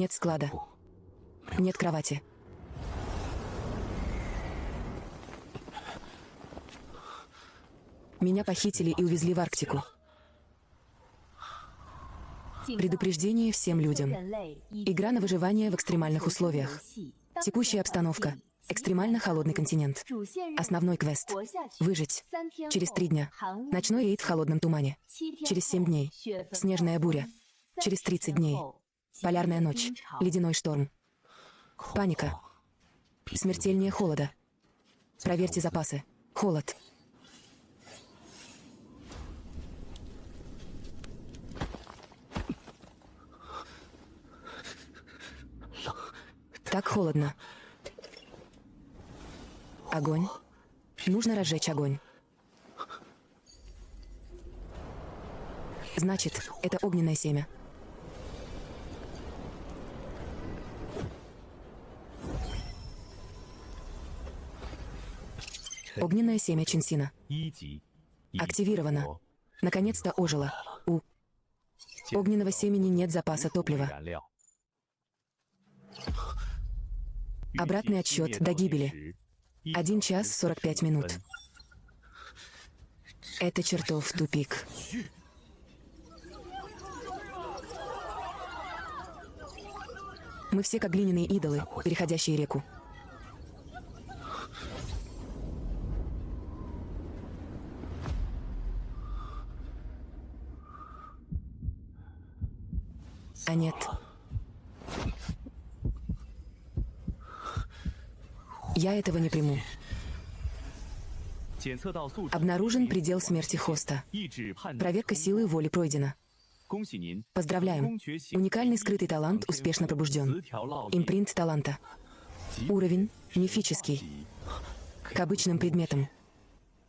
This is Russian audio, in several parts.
Нет склада. Нет кровати. Меня похитили и увезли в Арктику. Предупреждение всем людям. Игра на выживание в экстремальных условиях. Текущая обстановка. Экстремально холодный континент. Основной квест. Выжить. Через 3 дня. Ночной рейд в холодном тумане. Через 7 дней. Снежная буря. Через 30 дней. Полярная ночь. Ледяной шторм. Паника. Смертельнее холода. Проверьте запасы. Холод. Так холодно. Огонь. Нужно разжечь огонь. Значит, это огненное семя. Огненное семя Чинсина. Активировано. Наконец-то ожило. У огненного семени нет запаса топлива. Обратный отсчет до гибели. 1 час 45 минут. Это чертов тупик. Мы все как глиняные идолы, переходящие реку. А нет. Я этого не приму. Обнаружен предел смерти хоста. Проверка силы воли пройдена. Поздравляем. Уникальный скрытый талант успешно пробужден. Импринт таланта. Уровень мифический. К обычным предметам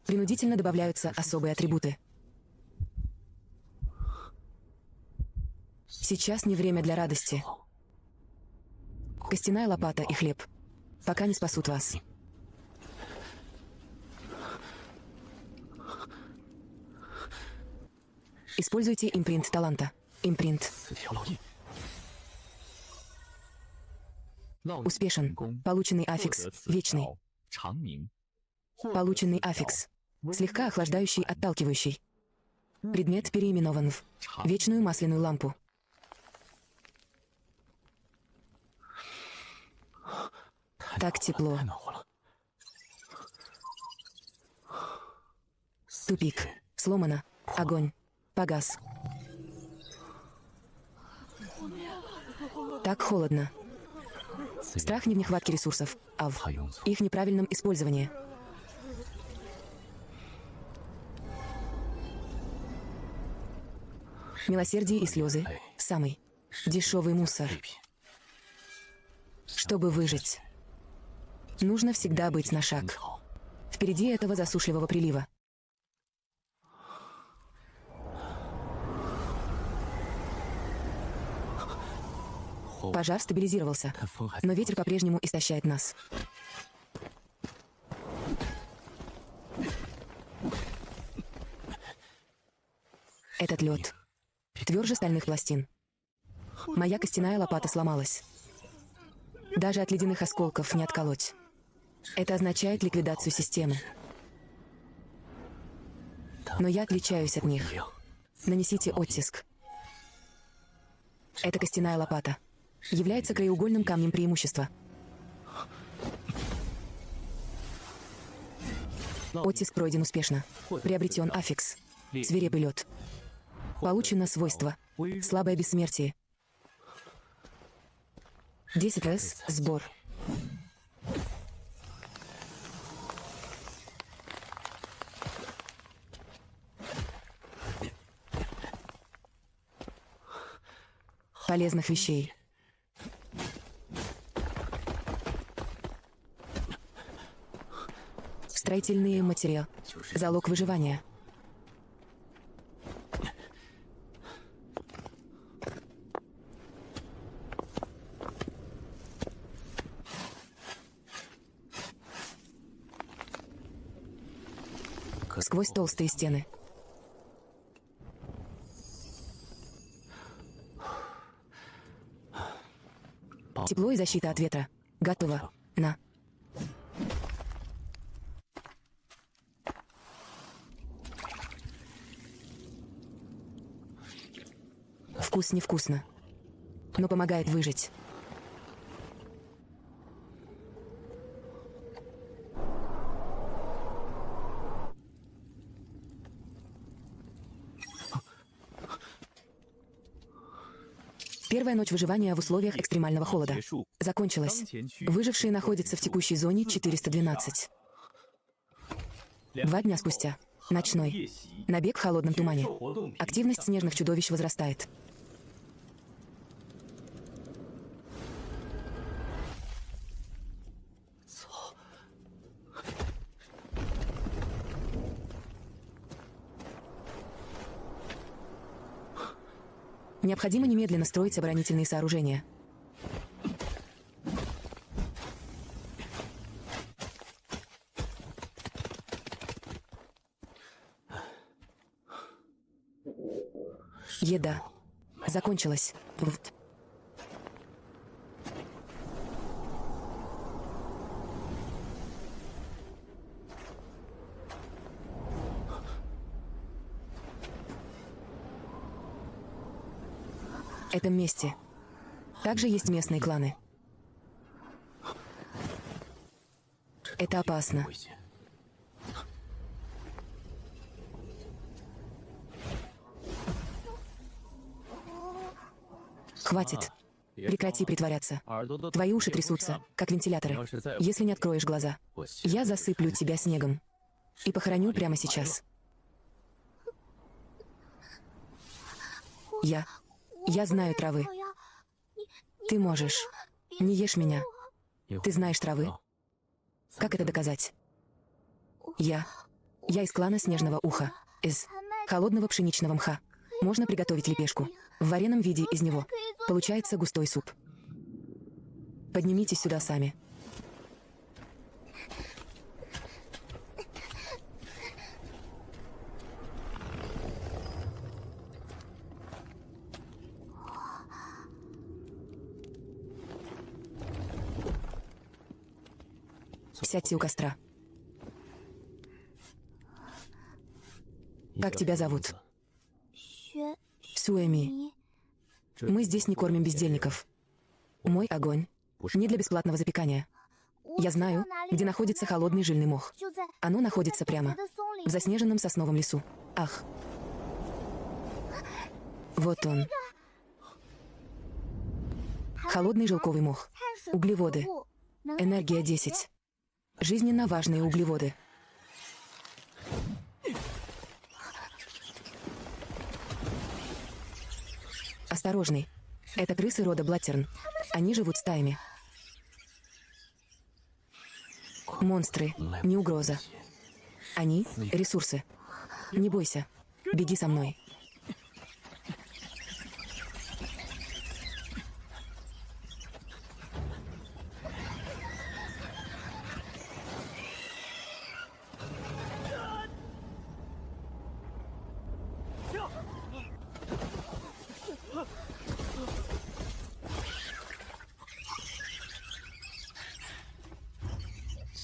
принудительно добавляются особые атрибуты. Сейчас не время для радости. Костяная лопата и хлеб пока не спасут вас. Используйте импринт таланта. Импринт. Успешен. Полученный аффикс. Вечный. Полученный аффикс. Слегка охлаждающий, отталкивающий. Предмет переименован в вечную масляную лампу. Так тепло. Тупик. Сломано. Огонь. Погас. Так холодно. Страх не в нехватке ресурсов, а в их неправильном использовании. Милосердие и слезы – самый дешевый мусор. Чтобы выжить, нужно всегда быть на шаг впереди этого засушливого прилива. Пожар стабилизировался, но ветер по-прежнему истощает нас. Этот лед тверже стальных пластин. Моя костяная лопата сломалась. Даже от ледяных осколков не отколоть. Это означает ликвидацию системы. Но я отличаюсь от них. Нанесите оттиск. Эта костяная лопата является краеугольным камнем преимущества. Оттиск пройден успешно. Приобретен аффикс. Свирепый лед. Получено свойство. Слабое бессмертие. 10 сбор. Полезных вещей. Строительные материалы. Залог выживания. Сквозь толстые стены. защита от ветра. Готово. На. Вкус невкусно, но помогает выжить. Первая ночь выживания в условиях экстремального холода закончилась. Выжившие находятся в текущей зоне 412. 2 дня спустя. Ночной. Набег в холодном тумане. Активность снежных чудовищ возрастает. Необходимо немедленно строить оборонительные сооружения. Еда. Закончилась. Вот. Этом месте также есть местные кланы. Это опасно. Хватит. Прекрати притворяться. Твои уши трясутся, как вентиляторы. Если не откроешь глаза, я засыплю тебя снегом и похороню прямо сейчас. Я знаю травы. Ты можешь. Не ешь меня. Ты знаешь травы. Как это доказать? Я из клана Снежного Уха. Из холодного пшеничного мха. Можно приготовить лепешку. В вареном виде из него получается густой суп. Поднимитесь сюда сами. Сядьте у костра. Как тебя зовут? Сюэми. Мы здесь не кормим бездельников. Мой огонь не для бесплатного запекания. Я знаю, где находится холодный жильный мох. Оно находится прямо в заснеженном сосновом лесу. Ах. Вот он. Холодный жилковый мох. Углеводы. Энергия 10. Жизненно важные углеводы. Осторожный. Это крысы рода Блаттерн. Они живут стаями. Монстры, не угроза. Они — ресурсы. Не бойся. Беги со мной.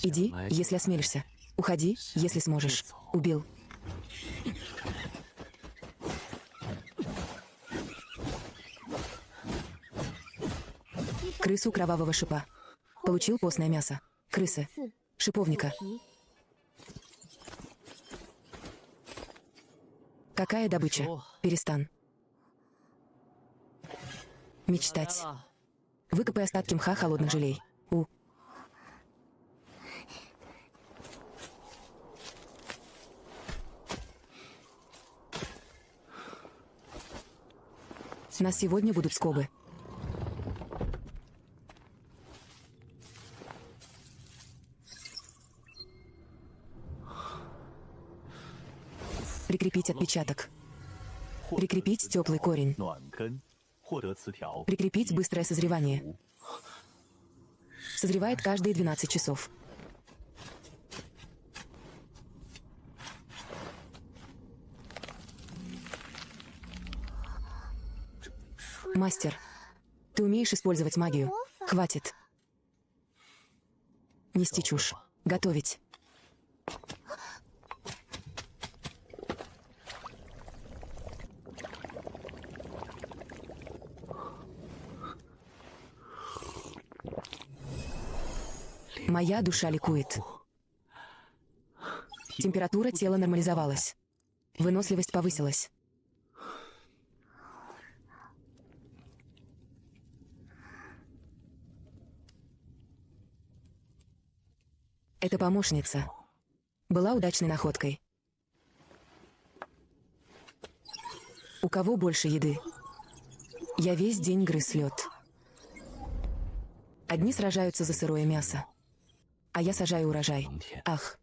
Иди, если осмелишься. Уходи, если сможешь. Убил. Крысу кровавого шипа. Получил постное мясо. Крысы. Шиповника. Какая добыча? Перестань. Мечтать. Выкопай остатки мха холодных желей. Нас сегодня будут скобы. Прикрепить отпечаток. Прикрепить теплый корень. Прикрепить быстрое созревание. Созревает каждые 12 часов. Мастер, ты умеешь использовать магию? Хватит. Нести чушь. Готовить. Моя душа ликует. Температура тела нормализовалась. Выносливость повысилась. Эта помощница была удачной находкой. У кого больше еды? Я весь день грыз лед. Одни сражаются за сырое мясо, а я сажаю урожай. Ах.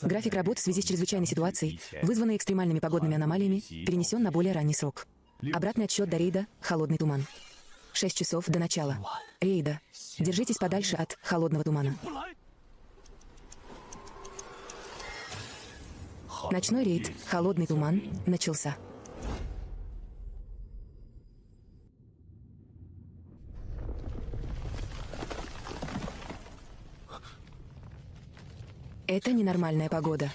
График работ в связи с чрезвычайной ситуацией, вызванной экстремальными погодными аномалиями, перенесен на более ранний срок. Обратный отсчет до рейда «Холодный туман». 6 часов до начала рейда. Держитесь подальше от холодного тумана. Ночной рейд «Холодный туман» начался. Это ненормальная погода.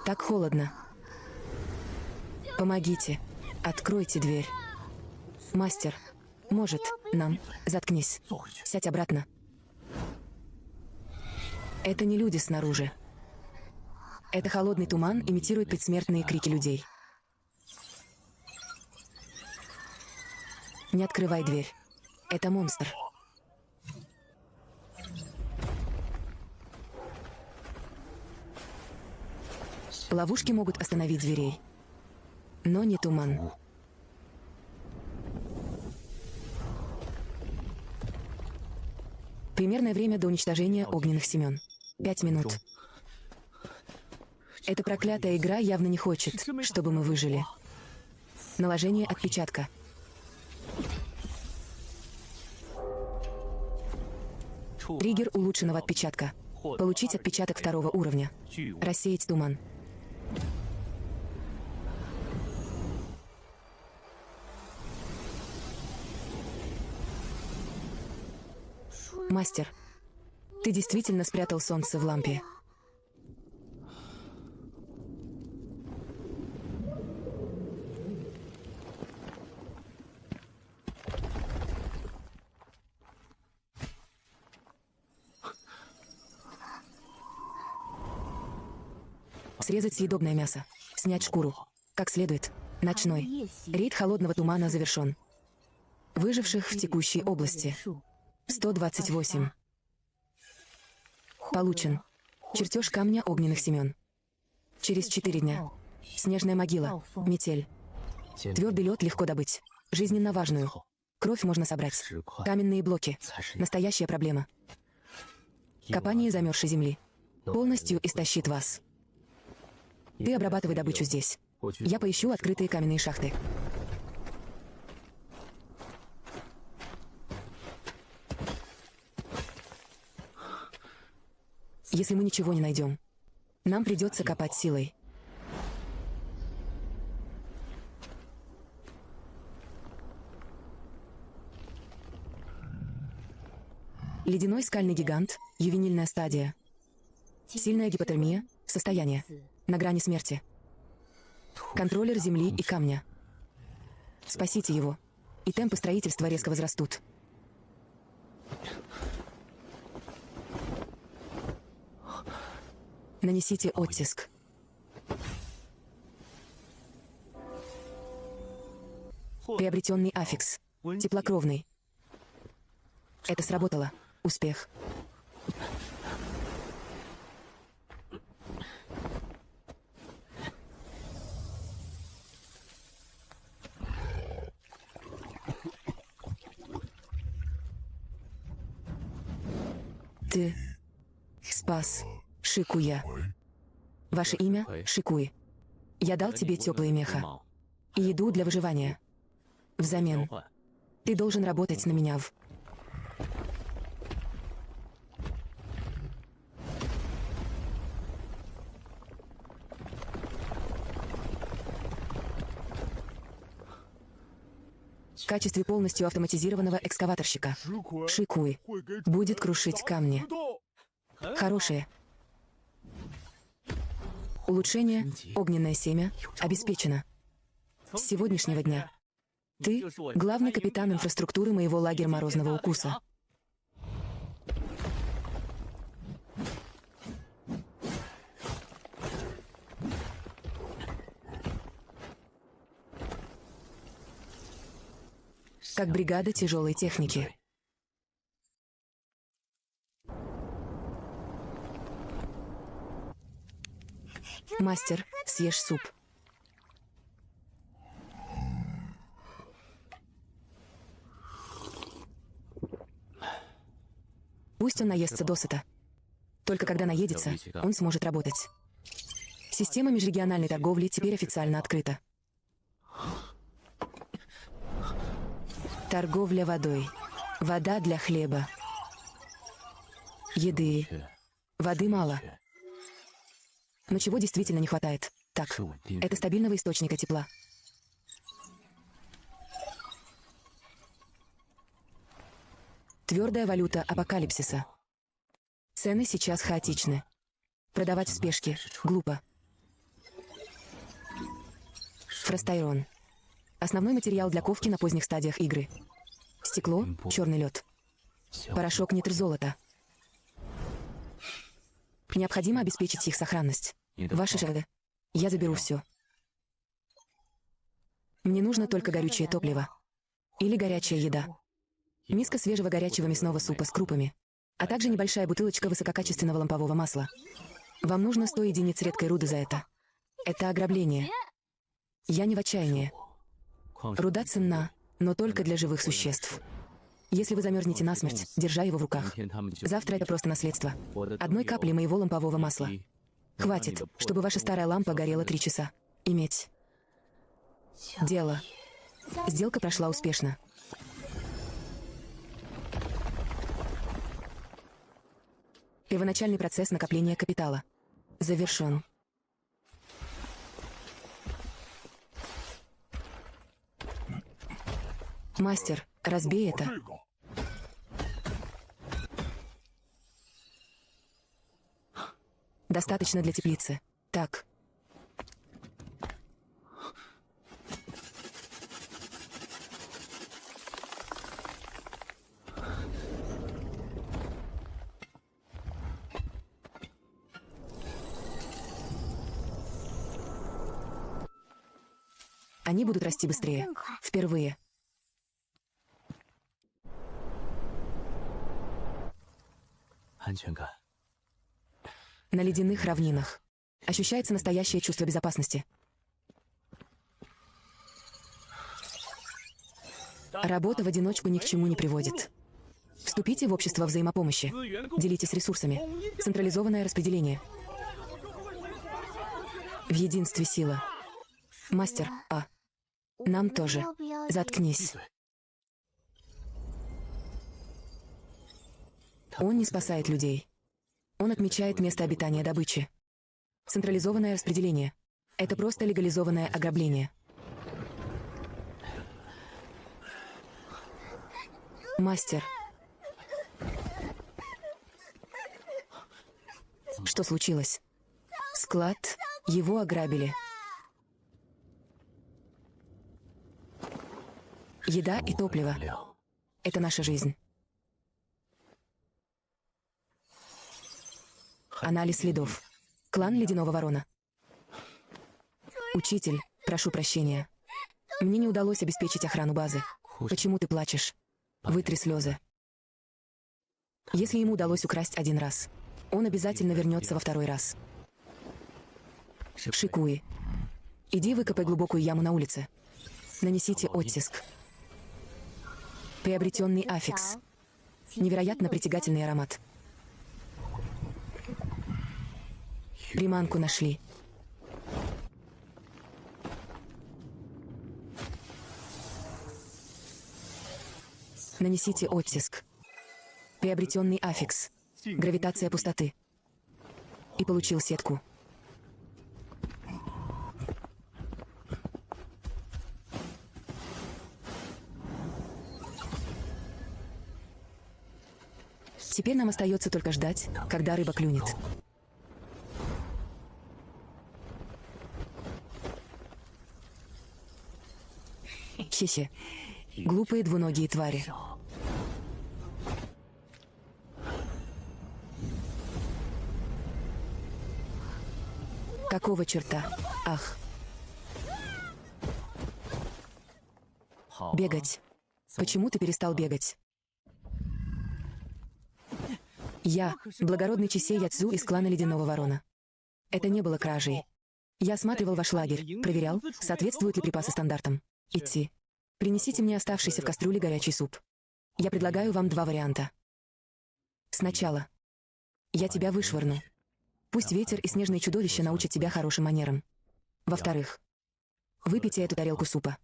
Так холодно. Помогите. Откройте дверь. Мастер, может, нам... Заткнись. Сядь обратно. Это не люди снаружи. Это холодный туман имитирует предсмертные крики людей. Не открывай дверь. Это монстр. Ловушки могут остановить зверей. Но не туман. Примерное время до уничтожения огненных семен. 5 минут. Эта проклятая игра явно не хочет, чтобы мы выжили. Наложение отпечатка. Триггер улучшенного отпечатка. Получить отпечаток 2-го уровня. Рассеять туман. Мастер, ты действительно спрятал солнце в лампе. Срезать съедобное мясо. Снять шкуру. Как следует. Ночной. Рейд холодного тумана завершен. Выживших в текущей области 128. Получен. Чертеж камня огненных семен. Через 4 дня. Снежная могила. Метель. Твердый лед легко добыть. Жизненно важную. Кровь можно собрать. Каменные блоки. Настоящая проблема. Копание замерзшей земли. Полностью истощит вас. Ты обрабатывай добычу здесь. Я поищу открытые каменные шахты. Если мы ничего не найдем, нам придется копать силой. Ледяной скальный гигант, ювенильная стадия. Сильная гипотермия, состояние. На грани смерти. Контроллер земли и камня. Спасите его, и темпы строительства резко возрастут. Нанесите оттиск. Приобретенный аффикс. Теплокровный. Это сработало. Успех. Ты спас Шикуя. Ваше имя — Шикуй. Я дал тебе теплые меха и еду для выживания. Взамен ты должен работать на меня в... В качестве полностью автоматизированного экскаваторщика. Шикуй. Будет крушить камни. Хорошее. Улучшение, огненное семя, обеспечено. С сегодняшнего дня. Ты — главный капитан инфраструктуры моего лагеря морозного укуса. Как бригада тяжелой техники. Мастер, съешь суп. Пусть он наестся досыта. Только когда наедется, он сможет работать. Система межрегиональной торговли теперь официально открыта. Торговля водой. Вода для хлеба. Еды. Воды мало. Но чего действительно не хватает? Так, это стабильного источника тепла. Твердая валюта апокалипсиса. Цены сейчас хаотичны. Продавать в спешке глупо. Фростайрон. Основной материал для ковки на поздних стадиях игры. Стекло, черный лед. Порошок нитрзолота. Необходимо обеспечить их сохранность. Ваши же. Я заберу все. Мне нужно только горючее топливо. Или горячая еда. Миска свежего горячего мясного супа с крупами. А также небольшая бутылочка высококачественного лампового масла. Вам нужно 100 единиц редкой руды за это. Это ограбление. Я не в отчаянии. Руда ценна, но только для живых существ. Если вы замерзнете насмерть, держа его в руках. Завтра это просто наследство. Одной капли моего лампового масла. Хватит, чтобы ваша старая лампа горела 3 часа. Иметь. Дело. Сделка прошла успешно. Первоначальный процесс накопления капитала завершен. Мастер, разбей это. Достаточно для теплицы. Так. Они будут расти быстрее. Впервые. На ледяных равнинах. Ощущается настоящее чувство безопасности. Работа в одиночку ни к чему не приводит. Вступите в общество взаимопомощи. Делитесь ресурсами. Централизованное распределение. В единстве сила. Мастер, нам тоже. Заткнись. Он не спасает людей. Он отмечает место обитания добычи. Централизованное распределение. Это просто легализованное ограбление. Мастер. Что случилось? Склад. Его ограбили. Еда и топливо. Это наша жизнь. Анализ следов. Клан Ледяного Ворона. Учитель, прошу прощения. Мне не удалось обеспечить охрану базы. Почему ты плачешь? Вытри слезы. Если ему удалось украсть 1 раз, он обязательно вернется во 2-й раз. Шикуи. Иди выкопай глубокую яму на улице. Нанесите оттиск. Приобретенный аффикс. Невероятно притягательный аромат. Приманку нашли. Нанесите оттиск. Приобретенный аффикс. Гравитация пустоты. И получил сетку. Теперь нам остается только ждать, когда рыба клюнет. Хе-хе. Глупые двуногие твари. Какого черта? Ах. Бегать. Почему ты перестал бегать? Я, благородный Чисей Яцзу из клана Ледяного Ворона. Это не было кражей. Я осматривал ваш лагерь, проверял, соответствуют ли припасы стандартам. Идти. Принесите мне оставшийся в кастрюле горячий суп. Я предлагаю вам два варианта. Сначала. Я тебя вышвырну. Пусть ветер и снежные чудовища научат тебя хорошим манерам. Во-вторых, выпейте эту тарелку супа.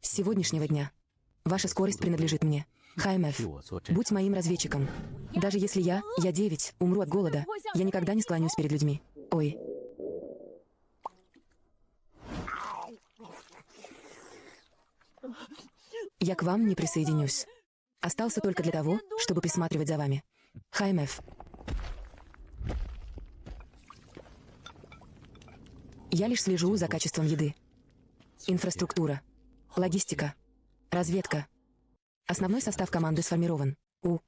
С сегодняшнего дня ваша скорость принадлежит мне. Хаймеф, будь моим разведчиком. Даже если я 9, умру от голода, я никогда не склонюсь перед людьми. Ой. Я к вам не присоединюсь. Остался только для того, чтобы присматривать за вами. Хаймеф. Я лишь слежу за качеством еды. Инфраструктура. Логистика. Разведка. Основной состав команды сформирован. У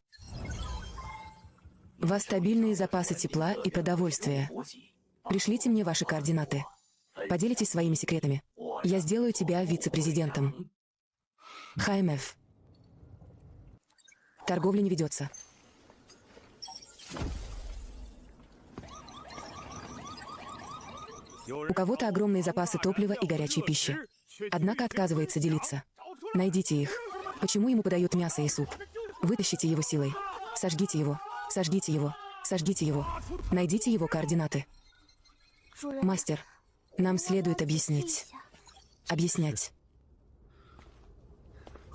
вас стабильные запасы тепла и продовольствия. Пришлите мне ваши координаты. Поделитесь своими секретами. Я сделаю тебя вице-президентом. Хаймеф. Торговля не ведется. У кого-то огромные запасы топлива и горячей пищи. Однако отказывается делиться. Найдите их. Почему ему подают мясо и суп? Вытащите его силой. Сожгите его. Сожгите его. Сожгите его. Найдите его координаты. Мастер, нам следует объяснить. Объяснять.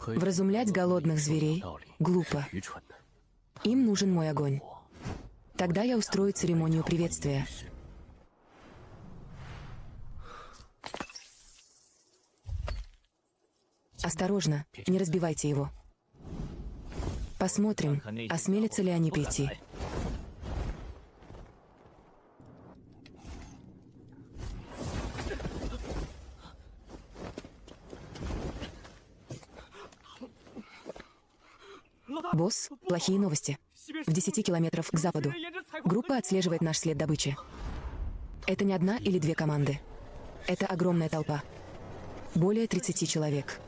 Вразумлять голодных зверей глупо. Им нужен мой огонь. Тогда я устрою церемонию приветствия. Осторожно, не разбивайте его. Посмотрим, осмелятся ли они прийти. Босс, плохие новости. В 10 километров к западу. Группа отслеживает наш след добычи. Это не одна или две команды. Это огромная толпа. Более 30 человек.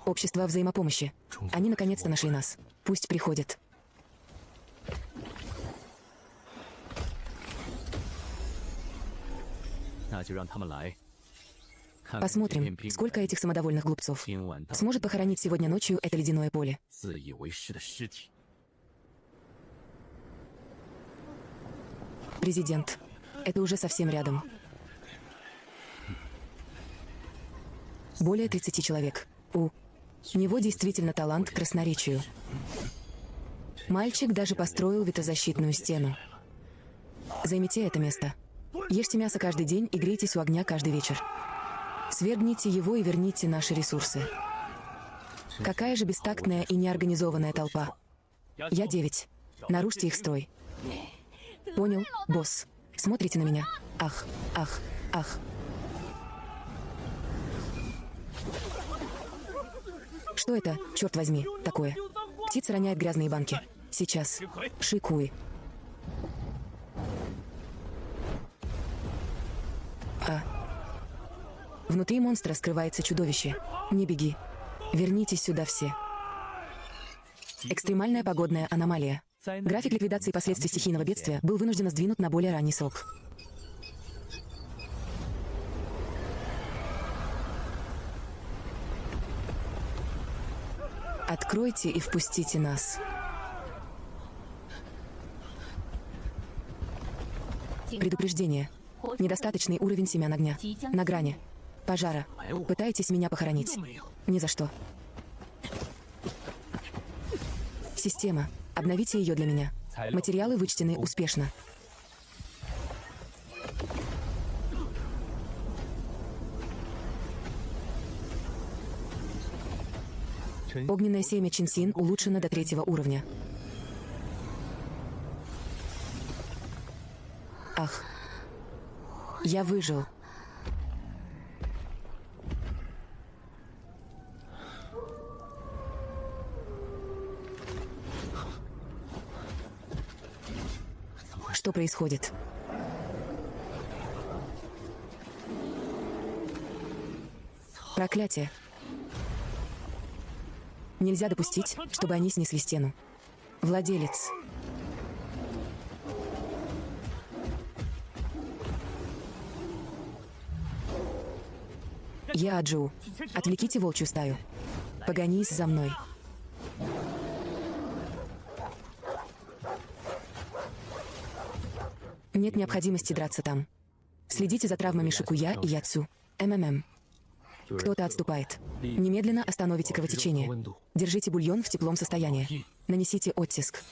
Общество взаимопомощи. Они наконец-то нашли нас. Пусть приходят. Посмотрим, сколько этих самодовольных глупцов сможет похоронить сегодня ночью это ледяное поле. Президент. Это уже совсем рядом. Более 30 человек. У него действительно талант к красноречию. Мальчик даже построил ветрозащитную стену. Займите это место. Ешьте мясо каждый день и грейтесь у огня каждый вечер. Свергните его и верните наши ресурсы. Какая же бестактная и неорганизованная толпа. Я 9. Нарушьте их строй. Понял, босс. Смотрите на меня. Ах, ах, ах. Что это, черт возьми, такое? Птица роняет грязные банки. Сейчас. Шикуй. Внутри монстра скрывается чудовище. Не беги. Вернитесь сюда все. Экстремальная погодная аномалия. График ликвидации последствий стихийного бедствия был вынужденно сдвинут на более ранний срок. Откройте и впустите нас. Предупреждение. Недостаточный уровень семян огня. На грани. Пожара. Пытаетесь меня похоронить? Ни за что. Система. Обновите ее для меня. Материалы вычтены успешно. Огненное семя Чинсин улучшено до 3-го уровня. Ах. Я выжил. Что происходит? Проклятие. Нельзя допустить, чтобы они снесли стену. Владелец. Я Аджу. Отвлеките волчью стаю. Погонись за мной. Нет необходимости драться там. Следите за травмами Шикуя и Яцу. МММ. Кто-то отступает. Немедленно остановите кровотечение. Держите бульон в теплом состоянии. Нанесите оттиск.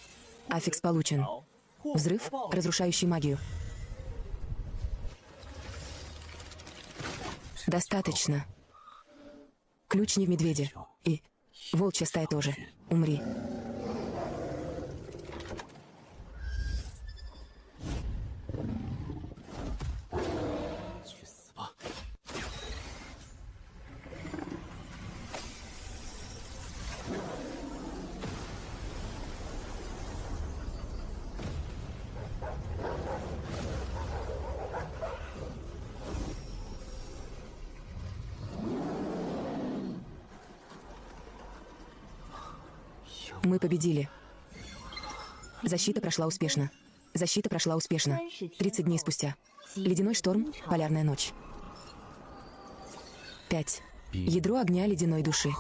Аффикс получен. Взрыв, разрушающий магию. Достаточно. Ключ не в медведе. И волчья стая тоже. Умри. Мы победили. Защита прошла успешно. Защита прошла успешно. 30 дней спустя. Ледяной шторм, полярная ночь. 5. Ядро огня ледяной души.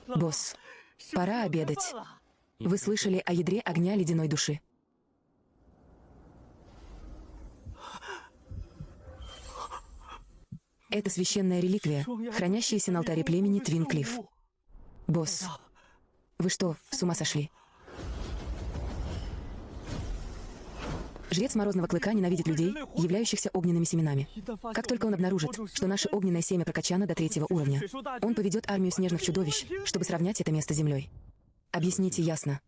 Босс, пора обедать. Вы слышали о ядре огня ледяной души? Это священная реликвия, хранящаяся на алтаре племени Твинклифф. Босс, вы что, с ума сошли? Жрец Морозного Клыка ненавидит людей, являющихся огненными семенами. Как только он обнаружит, что наше огненное семя прокачано до 3-го уровня, он поведет армию снежных чудовищ, чтобы сравнять это место с землей. Объясните ясно.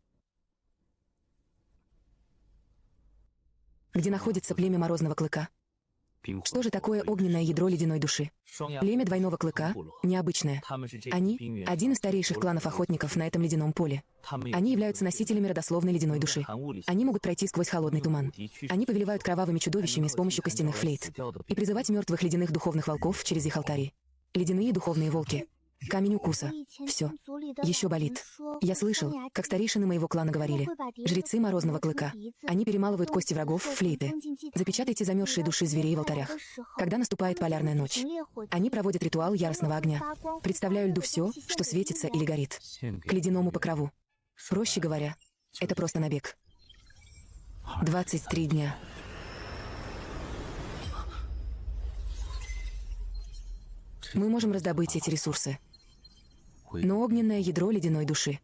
Где находится племя Морозного Клыка? Что же такое огненное ядро ледяной души? Племя Двойного Клыка необычное. Они — один из старейших кланов охотников на этом ледяном поле. Они являются носителями родословной ледяной души. Они могут пройти сквозь холодный туман. Они повелевают кровавыми чудовищами с помощью костяных флейт и призывать мертвых ледяных духовных волков через их алтари. Ледяные духовные волки. Камень укуса. Все. Еще болит. Я слышал, как старейшины моего клана говорили. Жрецы Морозного Клыка. Они перемалывают кости врагов в флейты. Запечатайте замерзшие души зверей в алтарях. Когда наступает полярная ночь, они проводят ритуал яростного огня. Представляю льду все, что светится или горит. К ледяному покрову. Проще говоря, это просто набег. 23 дня. Мы можем раздобыть эти ресурсы. Но огненное ядро ледяной души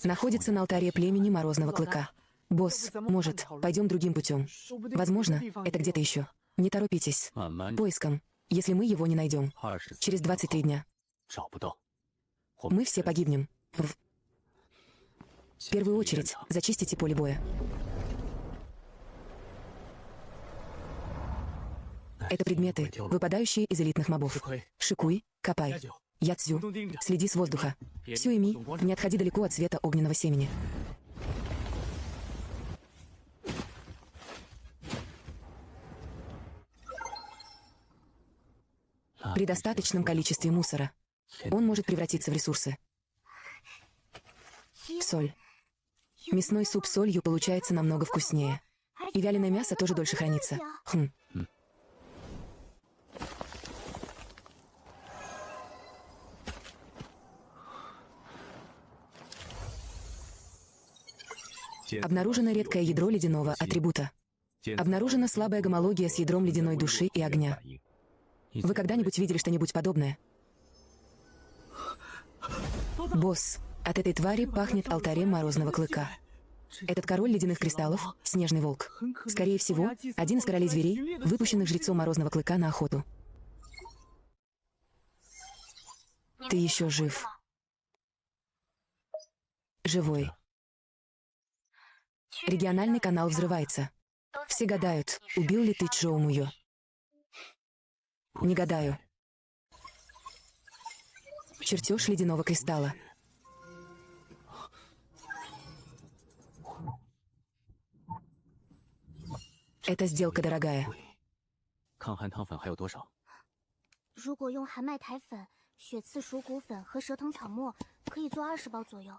находится на алтаре племени Морозного Клыка. Босс, может, пойдем другим путем. Возможно, это где-то еще. Не торопитесь. Поиском, если мы его не найдем. Через 23 дня. Мы все погибнем. В первую очередь, зачистите поле боя. Это предметы, выпадающие из элитных мобов. Шикуй, Капай, Яцзю, следи с воздуха. Сюэми, не отходи далеко от света огненного семени. При достаточном количестве мусора он может превратиться в ресурсы. Соль. Мясной суп с солью получается намного вкуснее. И вяленое мясо тоже дольше хранится. Обнаружено редкое ядро ледяного атрибута. Обнаружена слабая гомология с ядром ледяной души и огня. Вы когда-нибудь видели что-нибудь подобное? Босс, от этой твари пахнет алтарем Морозного Клыка. Этот король ледяных кристаллов — снежный волк. Скорее всего, один из королей зверей, выпущенных жрецом Морозного Клыка на охоту. Ты еще жив. живой. Региональный канал взрывается. Все гадают, убил ли ты Чжоу Муё. Не гадаю. Чертеж ледяного кристалла. Эта сделка дорогая. 抗寒糖粉还有多少？如果用寒麦苔粉、血刺鼠骨粉和蛇藤草末，可以做20包左右，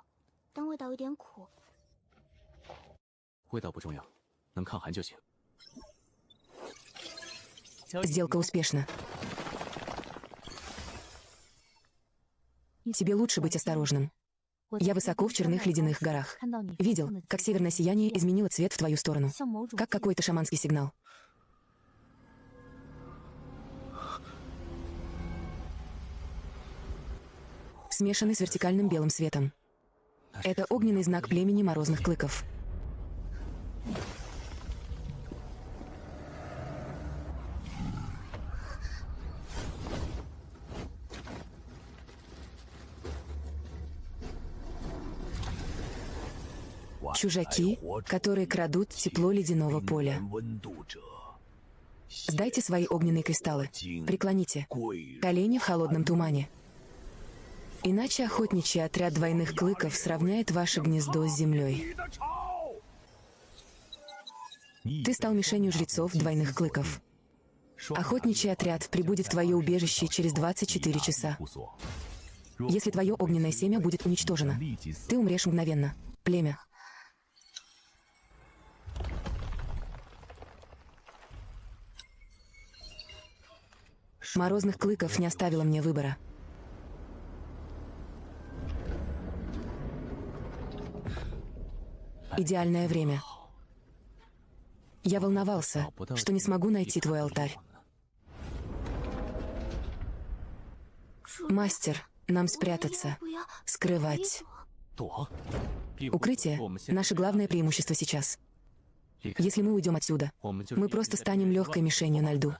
但味道有点苦。味道不重要，能抗寒就行。 Сделка успешна. Тебе лучше быть осторожным. Я высоко в черных ледяных горах. Видел, как северное сияние изменило цвет в твою сторону. Как какой-то шаманский сигнал. Смешанный с вертикальным белым светом. Это огненный знак племени морозных клыков. Чужаки, которые крадут тепло ледяного поля. Сдайте свои огненные кристаллы. Преклоните колени в холодном тумане. Иначе охотничий отряд двойных клыков сравняет ваше гнездо с землей. Ты стал мишенью жрецов двойных клыков. Охотничий отряд прибудет в твое убежище через 24 часа. Если твое огненное семя будет уничтожено, ты умрешь мгновенно. Племя. Морозных клыков не оставило мне выбора. Идеальное время. Я волновался, что не смогу найти твой алтарь. Мастер, нам спрятаться, скрывать. Укрытие — наше главное преимущество сейчас. Если мы уйдем отсюда, мы просто станем легкой мишенью на льду.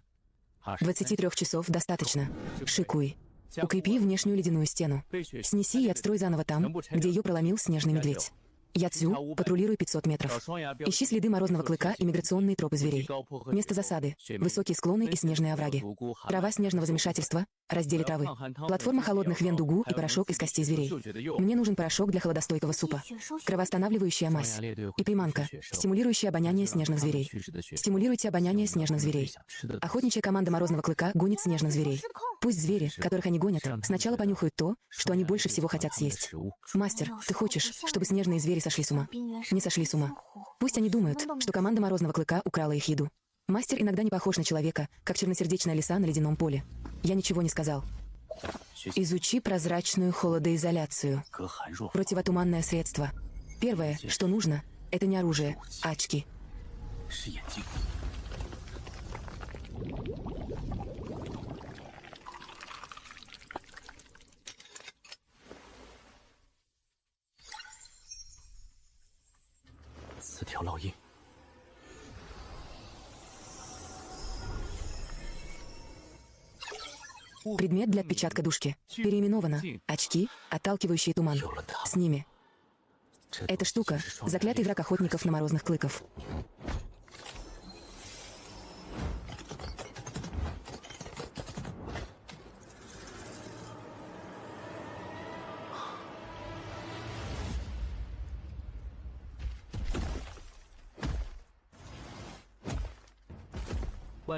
23 часов достаточно. Шикуй. Укрепи внешнюю ледяную стену. Снеси и отстрой заново там, где ее проломил снежный медведь. Яцзю, патрулируй 500 метров. Ищи следы морозного клыка и миграционные тропы зверей. Место засады, высокие склоны и снежные овраги. Трава снежного замешательства, разделе травы. Платформа холодных вен дугу и порошок из костей зверей. Мне нужен порошок для холодостойкого супа. Кровоостанавливающая мазь. И приманка, стимулирующая обоняние снежных зверей. Стимулируйте обоняние снежных зверей. Охотничья команда морозного клыка гонит снежных зверей. Пусть звери, которых они гонят, сначала понюхают то, что они больше всего хотят съесть. Мастер, ты хочешь, чтобы снежные звери сошли с ума? Не сошли с ума. Пусть они думают, что команда морозного клыка украла их еду. Мастер иногда не похож на человека, как черносердечная лиса на ледяном поле. Я ничего не сказал. Изучи прозрачную холодоизоляцию. Противотуманное средство. Первое, что нужно, это не оружие, а очки. Предмет для отпечатка дужки. Переименовано. Очки, отталкивающие туман. С ними. Эта штука — заклятый враг охотников на морозных клыков.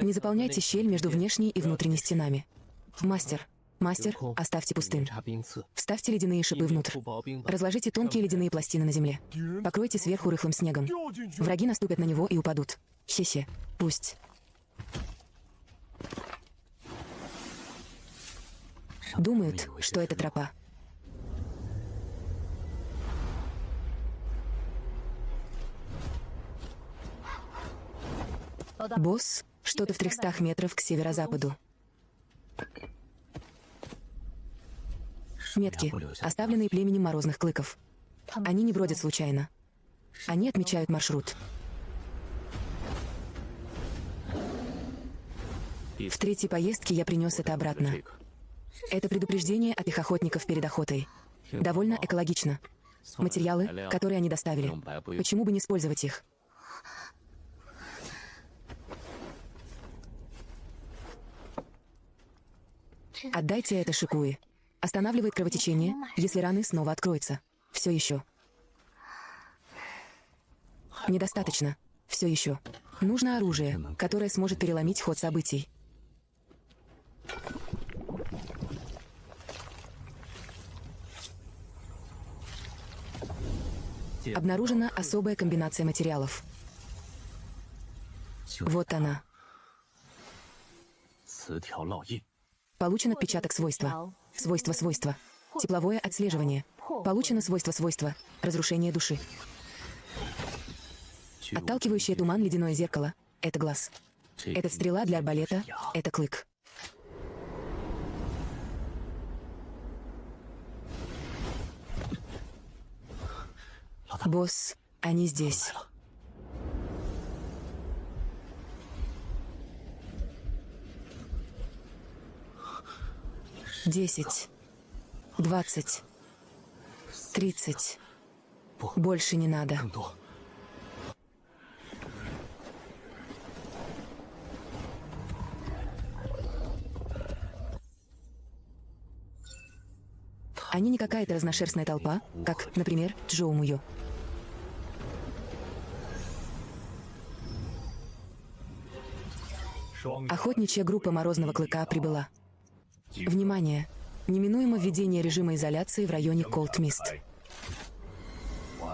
Не заполняйте щель между внешней и внутренней стенами. Мастер, оставьте пустым. Вставьте ледяные шипы внутрь. Разложите тонкие ледяные пластины на земле. Покройте сверху рыхлым снегом. Враги наступят на него и упадут. Хе-хе. Пусть. Думают, что это тропа. Босс, что-то в 300 метров к северо-западу. Метки, оставленные племенем морозных клыков. Они не бродят случайно. Они отмечают маршрут. В третьей поездке я принес это обратно. Это предупреждение от их охотников перед охотой. Довольно экологично. Материалы, которые они доставили. Почему бы не использовать их? Отдайте это Шикуи. Останавливает кровотечение, если раны снова откроются. Все еще. Недостаточно. Все еще. Нужно оружие, которое сможет переломить ход событий. Обнаружена особая комбинация материалов. Вот она. Получен отпечаток свойства. Свойство. Тепловое отслеживание. Получено свойство. Разрушение души. Отталкивающее туман ледяное зеркало. Это глаз. Это стрела для арбалета. Это клык. Босс, они здесь. Десять. 20. 30. Больше не надо. Они не какая-то разношерстная толпа, как, например, Чжоумуё. Охотничья группа Морозного Клыка прибыла. Внимание! Неминуемо введение режима изоляции в районе Колд Мист.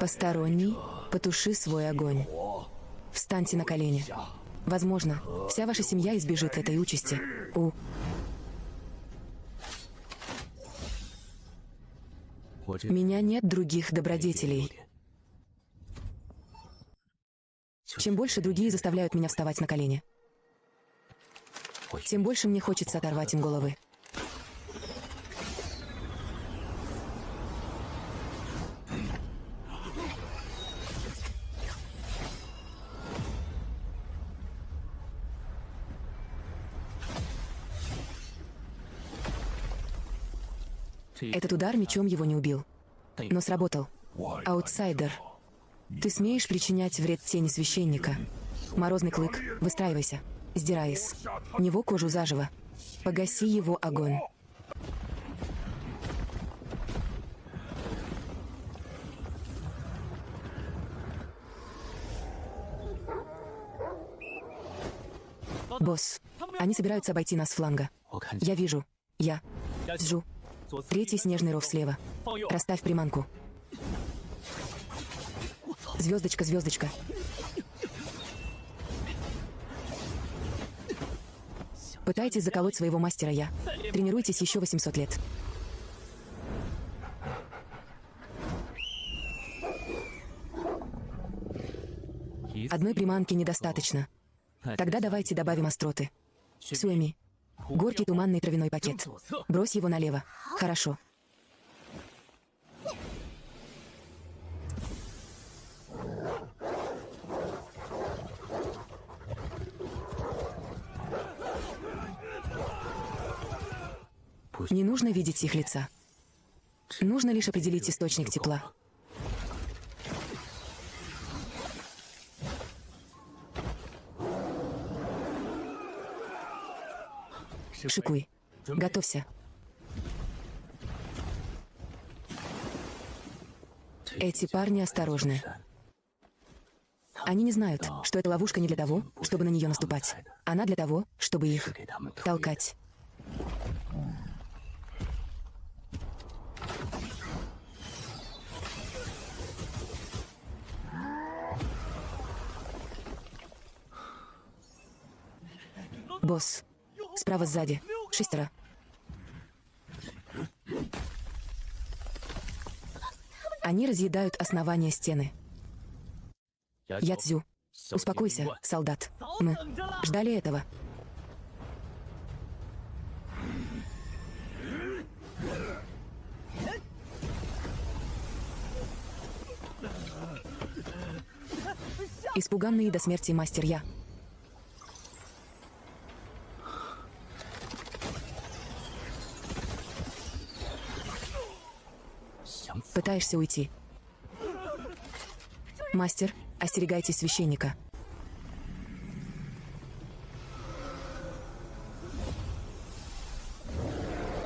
Посторонний, потуши свой огонь. Встаньте на колени. Возможно, вся ваша семья избежит этой участи. Меня нет других добродетелей. Чем больше другие заставляют меня вставать на колени, тем больше мне хочется оторвать им головы. Этот удар мечом его не убил, но сработал. Аутсайдер. Ты смеешь причинять вред тени священника? Морозный Клык, выстраивайся. Сдираис. Него кожу заживо. Погаси его огонь. Босс, они собираются обойти нас с фланга. Я вижу. Я. Сжу. Третий снежный ров слева. Расставь приманку. Звездочка. Пытайтесь заколоть своего мастера я. Тренируйтесь еще 800 лет. Одной приманки недостаточно. Тогда давайте добавим остроты. Суэми. Горький туманный травяной пакет. Брось его налево. Хорошо. Не нужно видеть их лица. Нужно лишь определить источник тепла. Шикуй. Готовься. Эти парни осторожны. Они не знают, что эта ловушка не для того, чтобы на нее наступать. Она для того, чтобы их толкать. Босс. Справа сзади. 6. Они разъедают основание стены. Ядзю. Успокойся, солдат. Мы ждали этого. Испуганный до смерти мастер я. Пытаешься уйти. Мастер, остерегайтесь священника.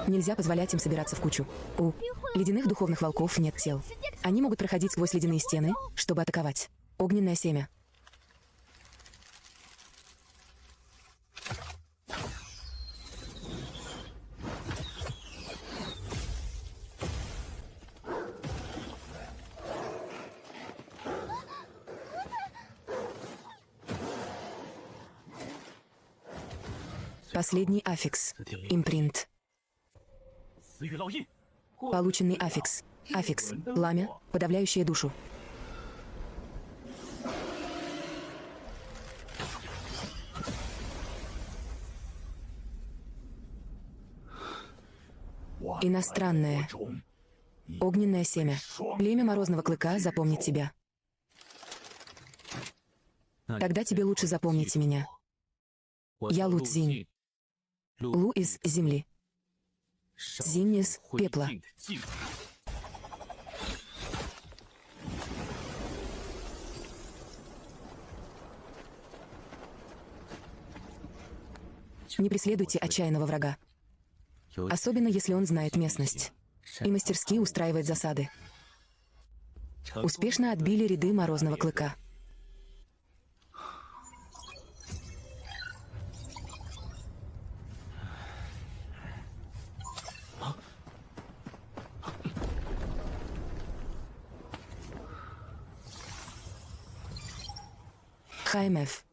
Нельзя позволять им собираться в кучу. У ледяных духовных волков нет тел. Они могут проходить сквозь ледяные стены, чтобы атаковать. Огненное семя. Последний аффикс. Импринт. Полученный аффикс. Аффикс. Пламя, подавляющее душу. Иностранное. Огненное семя. Племя Морозного Клыка запомнит тебя. Тогда тебе лучше запомнить меня. Я Лу Цзинь. Лу из земли. Цзинь из пепла. Не преследуйте отчаянного врага. Особенно, если он знает местность и мастерски устраивает засады. Успешно отбили ряды Морозного Клыка. ХМФ.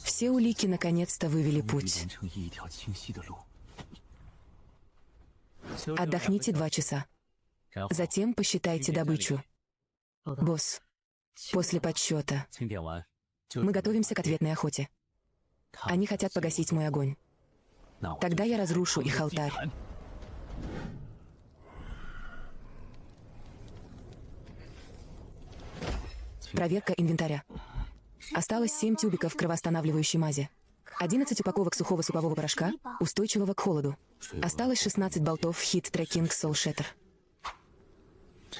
Все улики наконец-то вывели путь. Отдохните 2 часа. Затем посчитайте добычу. Босс, после подсчета мы готовимся к ответной охоте. Они хотят погасить мой огонь. Тогда я разрушу их алтарь. Проверка инвентаря. Осталось 7 тюбиков кровоостанавливающей мази. 11 упаковок сухого супового порошка, устойчивого к холоду. Осталось 16 болтов Hit Tracking Soul Shatter.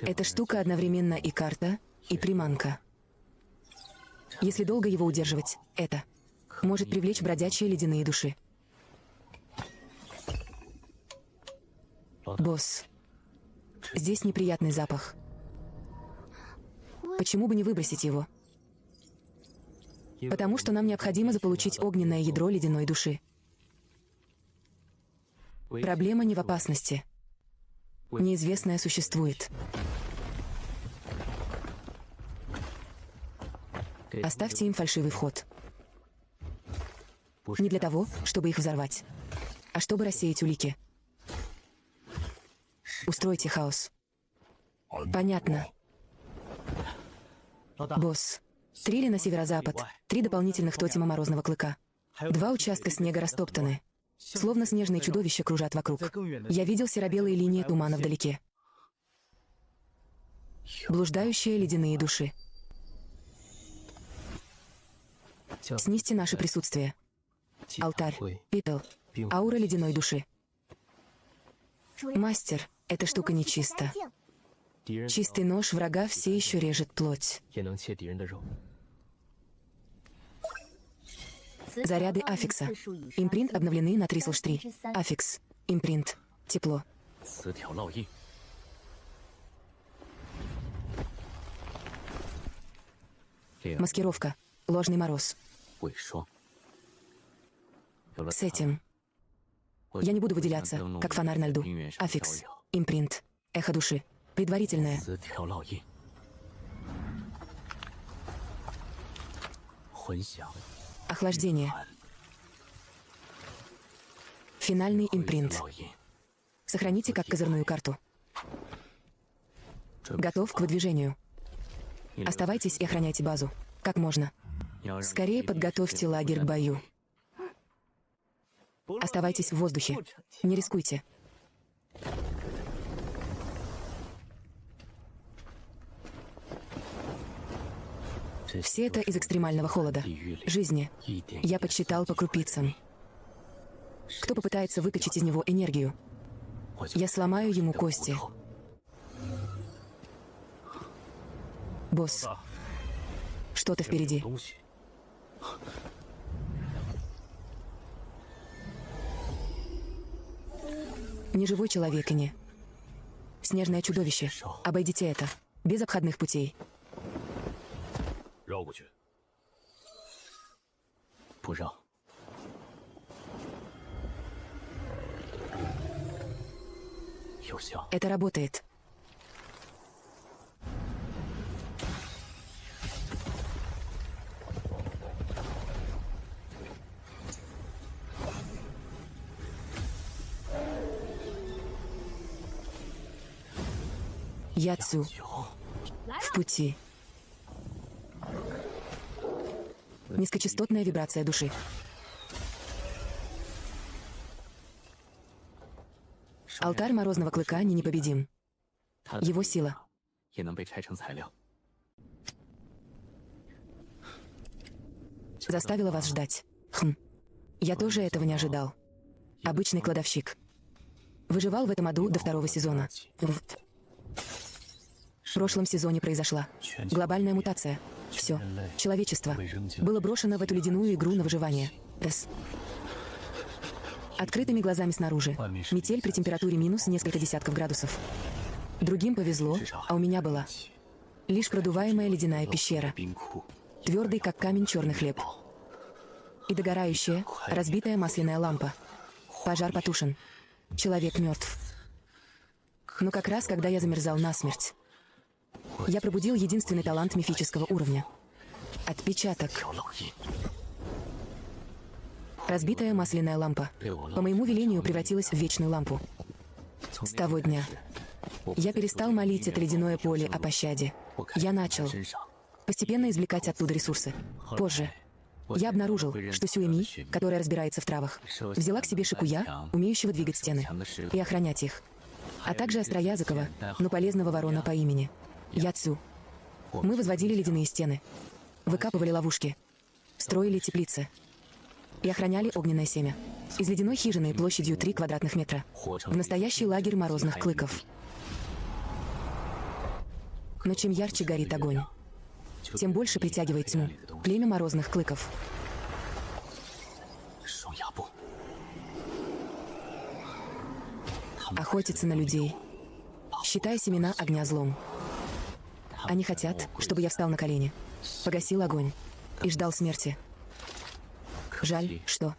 Эта штука одновременно и карта, и приманка. Если долго его удерживать, это может привлечь бродячие ледяные души. Босс, здесь неприятный запах. Почему бы не выбросить его? Потому что нам необходимо заполучить огненное ядро ледяной души. Проблема не в опасности. Неизвестное существует. Оставьте им фальшивый вход. Не для того, чтобы их взорвать, а чтобы рассеять улики. Устройте хаос. Понятно. Босс. 3 ли на северо-запад, 3 дополнительных тотема Морозного Клыка. 2 участка снега растоптаны. Словно снежные чудовища кружат вокруг. Я видел серо-белые линии тумана вдалеке. Блуждающие ледяные души. Снизьте наше присутствие. Алтарь, пепел, аура ледяной души. Мастер, эта штука нечиста. Чистый нож врага все еще режет плоть. Заряды аффикса. Импринт обновлены на 3/3. Аффикс. Импринт. Тепло. Маскировка. Ложный мороз. С этим я не буду выделяться, как фонарь на льду. Аффикс. Импринт. Эхо души. Предварительное. Охлаждение. Финальный импринт. Сохраните как козырную карту. Готов к выдвижению. Оставайтесь и охраняйте базу. Как можно. Скорее подготовьте лагерь к бою. Оставайтесь в воздухе. Не рискуйте. Все это из экстремального холода. Жизни. Я подсчитал по крупицам. Кто попытается выкачать из него энергию, я сломаю ему кости. Босс, что-то впереди. 东西 Неживой человек и не. Снежное чудовище. Обойдите это. Без обходных путей. 绕过去。 不让。 有效。 Это работает. Яцу. 有。 В пути. Низкочастотная вибрация души. Алтарь Морозного Клыка не непобедим. 它的 Его сила. 也能被拆成材料。 Заставила вас ждать. Хм. Я тоже этого не ожидал. Обычный кладовщик. Выживал в этом аду до 2-го сезона. В прошлом сезоне произошла глобальная мутация. Все. Человечество было брошено в эту ледяную игру на выживание. С. Открытыми глазами снаружи. Метель при температуре минус несколько десятков градусов. Другим повезло, а у меня была лишь продуваемая ледяная пещера. 冰库 Твердый, как камень, черный хлеб. И догорающая, разбитая масляная лампа. Пожар потушен. Человек мертв. Но как раз, когда я замерзал насмерть, я пробудил единственный талант мифического уровня. Отпечаток. 有烙印。 Разбитая масляная лампа. По моему велению превратилась в вечную лампу. С того дня я перестал молить это ледяное поле о пощаде. Я начал 身上 постепенно извлекать оттуда ресурсы. Позже я обнаружил, что Сюэми, которая разбирается в травах, взяла к себе Шикуя, умеющего двигать стены, и охранять их, а также остроязыкого, но полезного ворона по имени Яцу. Мы возводили ледяные стены, выкапывали ловушки, строили теплицы и охраняли огненное семя. Из ледяной хижины площадью 3 квадратных метра в настоящий лагерь морозных клыков. Но чем ярче горит огонь, тем больше притягивает тьму племя морозных клыков. 双牙部 Охотятся на людей, считая семена огня злом. Они хотят, чтобы я встал на колени, погасил огонь и ждал смерти. Жаль, что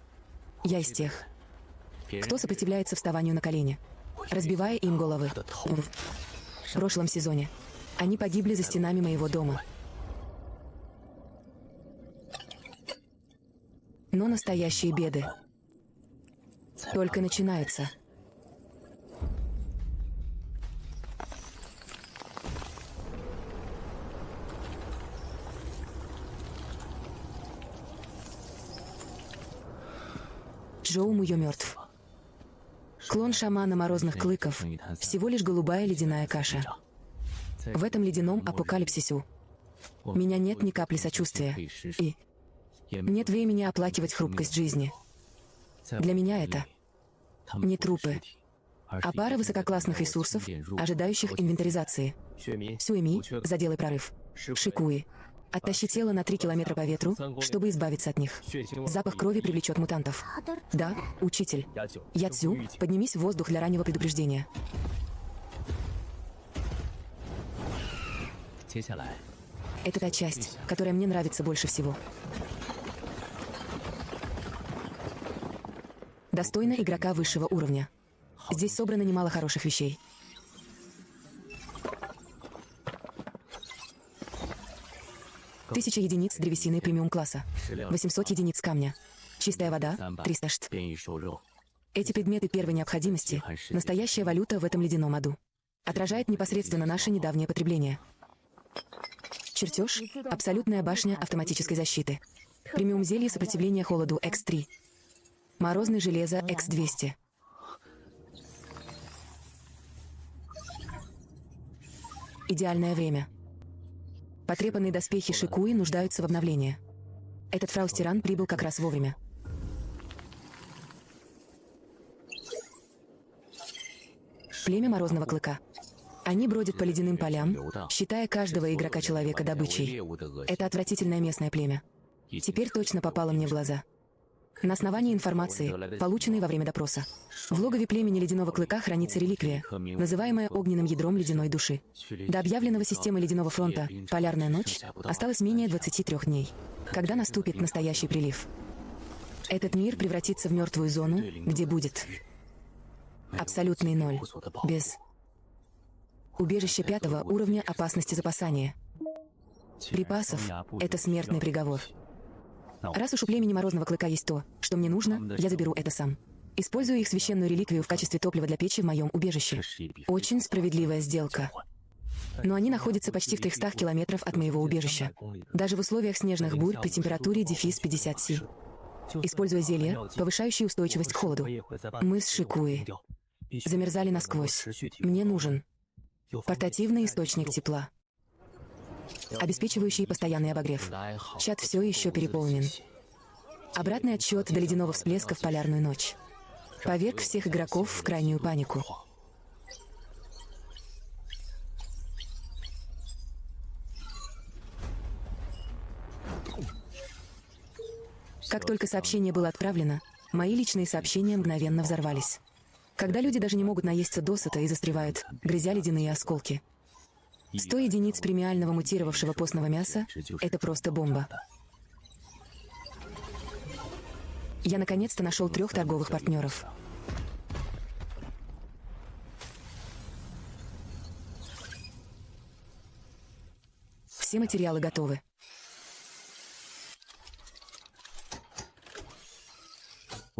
я из тех, кто сопротивляется вставанию на колени, разбивая им головы. В прошлом сезоне они погибли за стенами моего дома. Но настоящие беды только начинаются. Джоу Муё мертв. Клон шамана морозных клыков — всего лишь голубая ледяная каша. В этом ледяном апокалипсису меня нет ни капли сочувствия, и нет времени оплакивать хрупкость жизни. Для меня это не трупы, а пара высококлассных ресурсов, ожидающих инвентаризации. Сюэми, заделай прорыв. Шикуи, оттащи тело на 3 километра по ветру, чтобы избавиться от них. Запах крови привлечет мутантов. Да, учитель. Яцю, поднимись в воздух для раннего предупреждения. 接下来 Это та часть, которая мне нравится больше всего. Достойна игрока высшего уровня. Здесь собрано немало хороших вещей. Тысяча единиц древесины премиум-класса, 800 единиц камня, чистая вода, 300 шт. 变异瘦肉 Эти предметы первой необходимости — настоящая валюта в этом ледяном аду. Отражает непосредственно наше недавнее потребление. Чертеж — абсолютная башня автоматической защиты. Премиум зелье сопротивления холоду X3. Морозное железо X200. Идеальное время. Потрепанные доспехи Шикуи нуждаются в обновлении. Этот фраустиран прибыл как раз вовремя. Племя Морозного Клыка. Они бродят по ледяным полям, считая каждого игрока-человека добычей. Это отвратительное местное племя. Теперь точно попало мне в глаза. На основании информации, полученной во время допроса. В логове племени Ледяного Клыка хранится реликвия, называемая огненным ядром ледяной души. До объявленного системой Ледяного фронта «Полярная ночь» осталось менее 23 дней. Когда наступит настоящий прилив? Этот мир превратится в мертвую зону, где будет абсолютный ноль, без убежища 5-го уровня опасности запасания. Припасов — это смертный приговор. Раз уж у племени Морозного Клыка есть то, что мне нужно, я заберу это сам. Использую их священную реликвию в качестве топлива для печи в моем убежище. Очень справедливая сделка. Но они находятся почти в 300 километров от моего убежища. Даже в условиях снежных бурь при температуре дефис 50 Си. Используя зелья, повышающие устойчивость к холоду. Мы с Шикуи замерзали насквозь. Мне нужен портативный источник тепла, обеспечивающий постоянный обогрев. Чат все еще переполнен. Обратный отсчет до ледяного всплеска в полярную ночь поверг всех игроков в крайнюю панику. Как только сообщение было отправлено, мои личные сообщения мгновенно взорвались. Когда люди даже не могут наесться досыта и застревают, грызя ледяные осколки. 100 единиц премиального мутировавшего постного мяса — это просто бомба. Я наконец-то нашел 3 торговых партнеров. Все материалы готовы.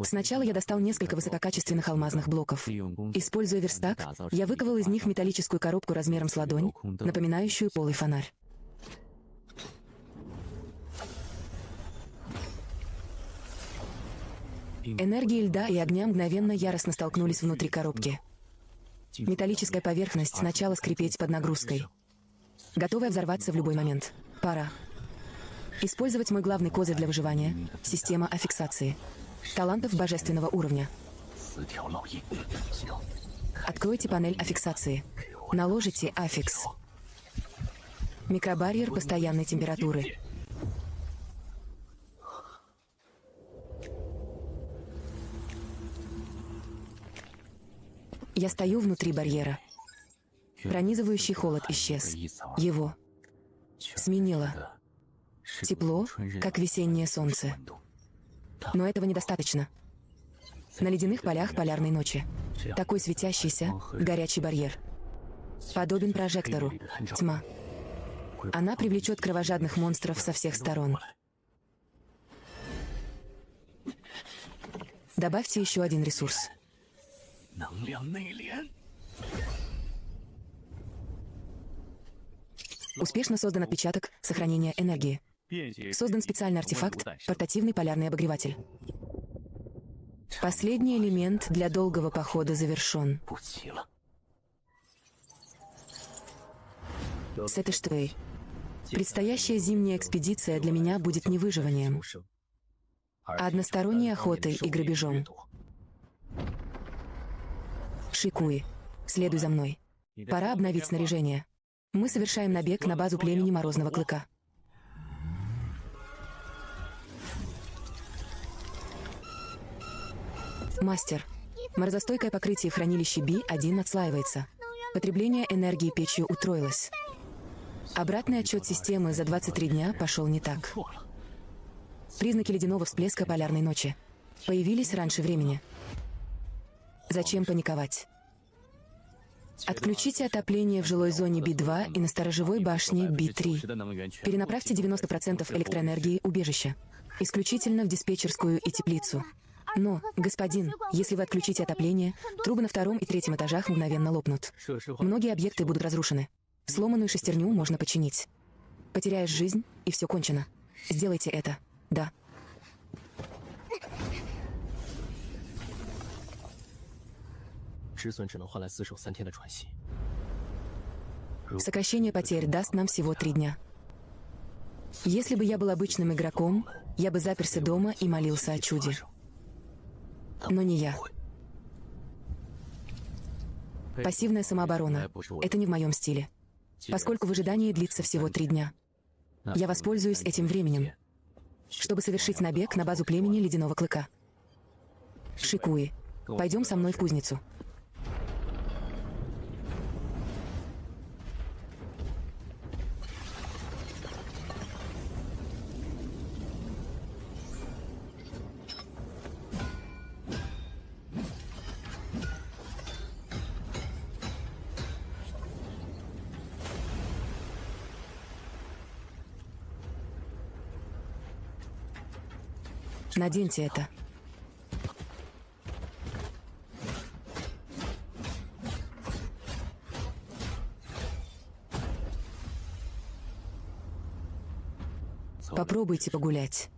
Сначала я достал несколько высококачественных алмазных блоков. Используя верстак, я выковал из них металлическую коробку размером с ладонь, напоминающую полый фонарь. Энергии льда и огня мгновенно яростно столкнулись внутри коробки. Металлическая поверхность начала скрипеть под нагрузкой, готовая взорваться в любой момент. Пора использовать мой главный козырь для выживания — система аффиксации. Талантов божественного уровня. Откройте панель аффиксации. Наложите аффикс. Микробарьер постоянной температуры. Я стою внутри барьера. Пронизывающий холод исчез. Его сменило тепло, как весеннее солнце. Но этого недостаточно. На ледяных полях полярной ночи такой светящийся, горячий барьер подобен прожектору. Тьма. Она привлечет кровожадных монстров со всех сторон. Добавьте еще один ресурс. Успешно создан отпечаток сохранения энергии. Создан специальный артефакт — портативный полярный обогреватель. Последний элемент для долгого похода завершен. Сетештвей. Предстоящая зимняя экспедиция для меня будет не выживанием, а односторонней охотой и грабежом. Шикуи, следуй за мной. Пора обновить снаряжение. Мы совершаем набег на базу племени Морозного Клыка. Мастер. Морозостойкое покрытие в хранилище B1 отслаивается. Потребление энергии печью утроилось. Обратный отчет системы за 23 дня пошел не так. Признаки ледяного всплеска полярной ночи появились раньше времени. Зачем паниковать? Отключите отопление в жилой зоне B2 и на сторожевой башне B3. Перенаправьте 90% электроэнергии убежища. Исключительно в диспетчерскую и теплицу. Но, господин, если вы отключите отопление, трубы на 2-м и 3-м этажах мгновенно лопнут. Многие объекты будут разрушены. Сломанную шестерню можно починить. Потеряешь жизнь, и все кончено. Сделайте это. Да. Сокращение потерь даст нам всего 3 дня. Если бы я был обычным игроком, я бы заперся дома и молился о чуде. Но не я. Пассивная самооборона. Это не в моем стиле. Поскольку выжидание длится всего 3 дня. Я воспользуюсь этим временем, чтобы совершить набег на базу племени Ледяного Клыка. Шикуи, пойдем со мной в кузницу. Наденьте это. Попробуйте погулять.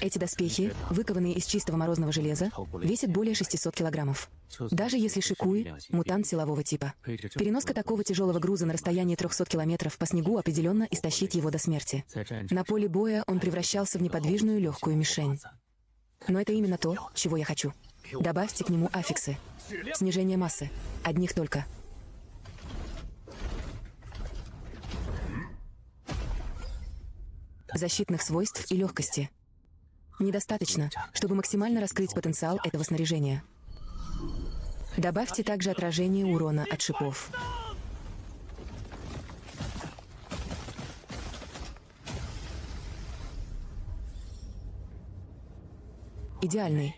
Эти доспехи, выкованные из чистого морозного железа, весят более 600 килограммов. Даже если Шикуи – мутант силового типа. Переноска такого тяжелого груза на расстоянии 300 километров по снегу определенно истощит его до смерти. На поле боя он превращался в неподвижную легкую мишень. Но это именно то, чего я хочу. Добавьте к нему аффиксы. Снижение массы. Одних только. Защитных свойств и легкости. Недостаточно, чтобы максимально раскрыть потенциал этого снаряжения. Добавьте также отражение урона от шипов. Идеальный.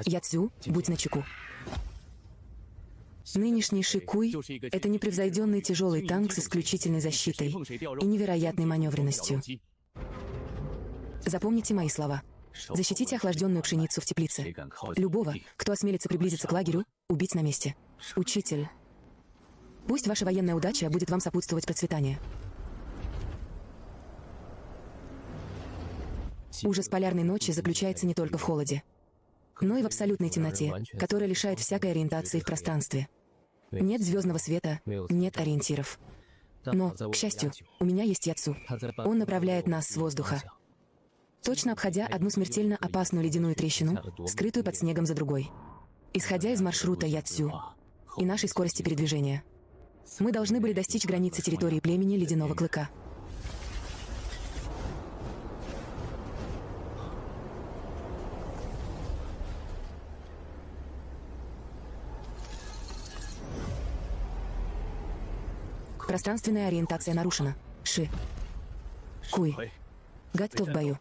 Яцзю, будь начеку. Нынешний Шикуй — это непревзойденный тяжелый танк с исключительной защитой и невероятной маневренностью. Запомните мои слова. Защитите охлажденную пшеницу в теплице. Любого, кто осмелится приблизиться к лагерю, убить на месте. Учитель. Пусть ваша военная удача будет вам сопутствовать процветание. Ужас полярной ночи заключается не только в холоде, но и в абсолютной темноте, которая лишает всякой ориентации в пространстве. Нет звездного света, нет ориентиров. Но, к счастью, у меня есть Яцу. Он направляет нас с воздуха, точно обходя одну смертельно опасную ледяную трещину, скрытую под снегом за другой. Исходя из маршрута Яцю и нашей скорости передвижения, мы должны были достичь границы территории племени Ледяного Клыка. Пространственная ориентация нарушена. Ши. Куй. Готов к бою.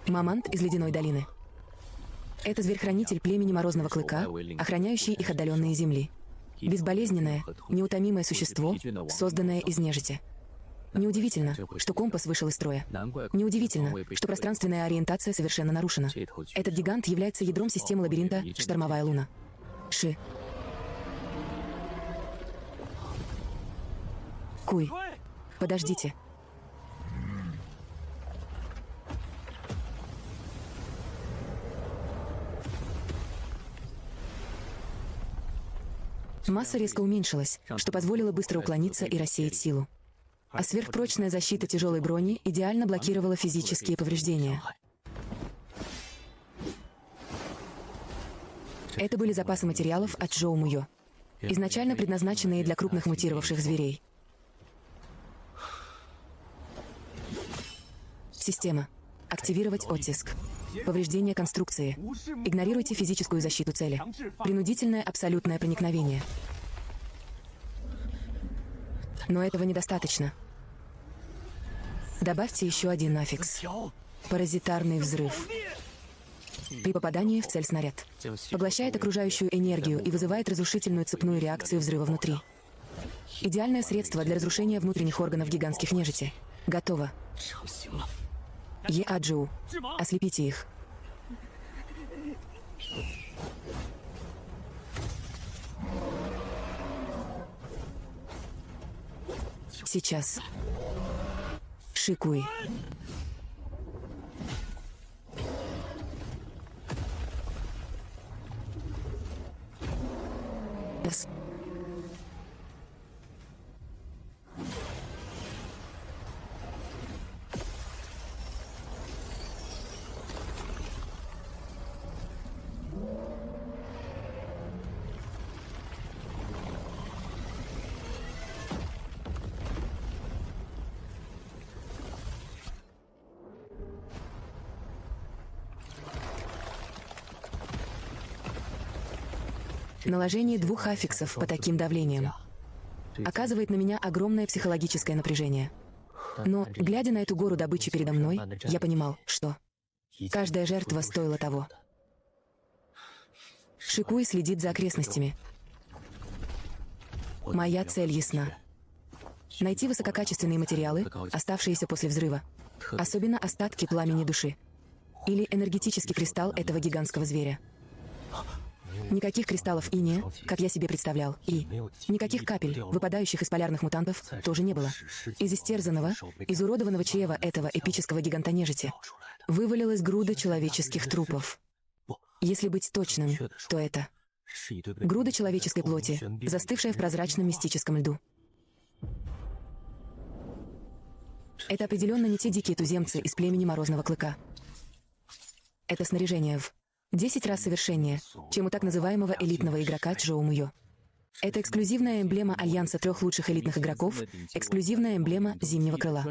Мамант из Ледяной долины. Это зверь-хранитель племени Морозного Клыка, охраняющий их отдаленные земли. Безболезненное, неутомимое существо, созданное из нежити. Неудивительно, что компас вышел из строя. Неудивительно, что пространственная ориентация совершенно нарушена. Этот гигант является ядром системы лабиринта «Штормовая луна». Ши. Куй. Подождите. Масса резко уменьшилась, что позволило быстро уклониться и рассеять силу. А сверхпрочная защита тяжелой брони идеально блокировала физические повреждения. Это были запасы материалов от Джоу Муё, изначально предназначенные для крупных мутировавших зверей. Система. Активировать оттиск. Повреждение конструкции. Игнорируйте физическую защиту цели. Принудительное абсолютное проникновение. Но этого недостаточно. Добавьте еще один аффикс. Паразитарный взрыв. При попадании в цель снаряд поглощает окружающую энергию и вызывает разрушительную цепную реакцию взрыва внутри. Идеальное средство для разрушения внутренних органов гигантских нежити. Готово. Еаджу. Ослепите их. Сейчас. Шикуй. Наложение 2 аффиксов по таким давлениям оказывает на меня огромное психологическое напряжение. Но, глядя на эту гору добычи передо мной, я понимал, что каждая жертва стоила того. Шикуй следит за окрестностями. Моя цель ясна. Найти высококачественные материалы, оставшиеся после взрыва, особенно остатки пламени души, или энергетический кристалл этого гигантского зверя. Никаких кристаллов иния, как я себе представлял, и никаких капель, выпадающих из полярных мутантов, тоже не было. Из истерзанного, изуродованного чрева этого эпического гигантонежити вывалилась груда человеческих трупов. Если быть точным, то это груда человеческой плоти, застывшая в прозрачном мистическом льду. Это определенно не те дикие туземцы из племени Морозного Клыка. Это снаряжение в 10 раз совершеннее, чем у так называемого элитного игрока Чжоу Муё. Это эксклюзивная эмблема альянса 3 лучших элитных игроков, эксклюзивная эмблема Зимнего Крыла.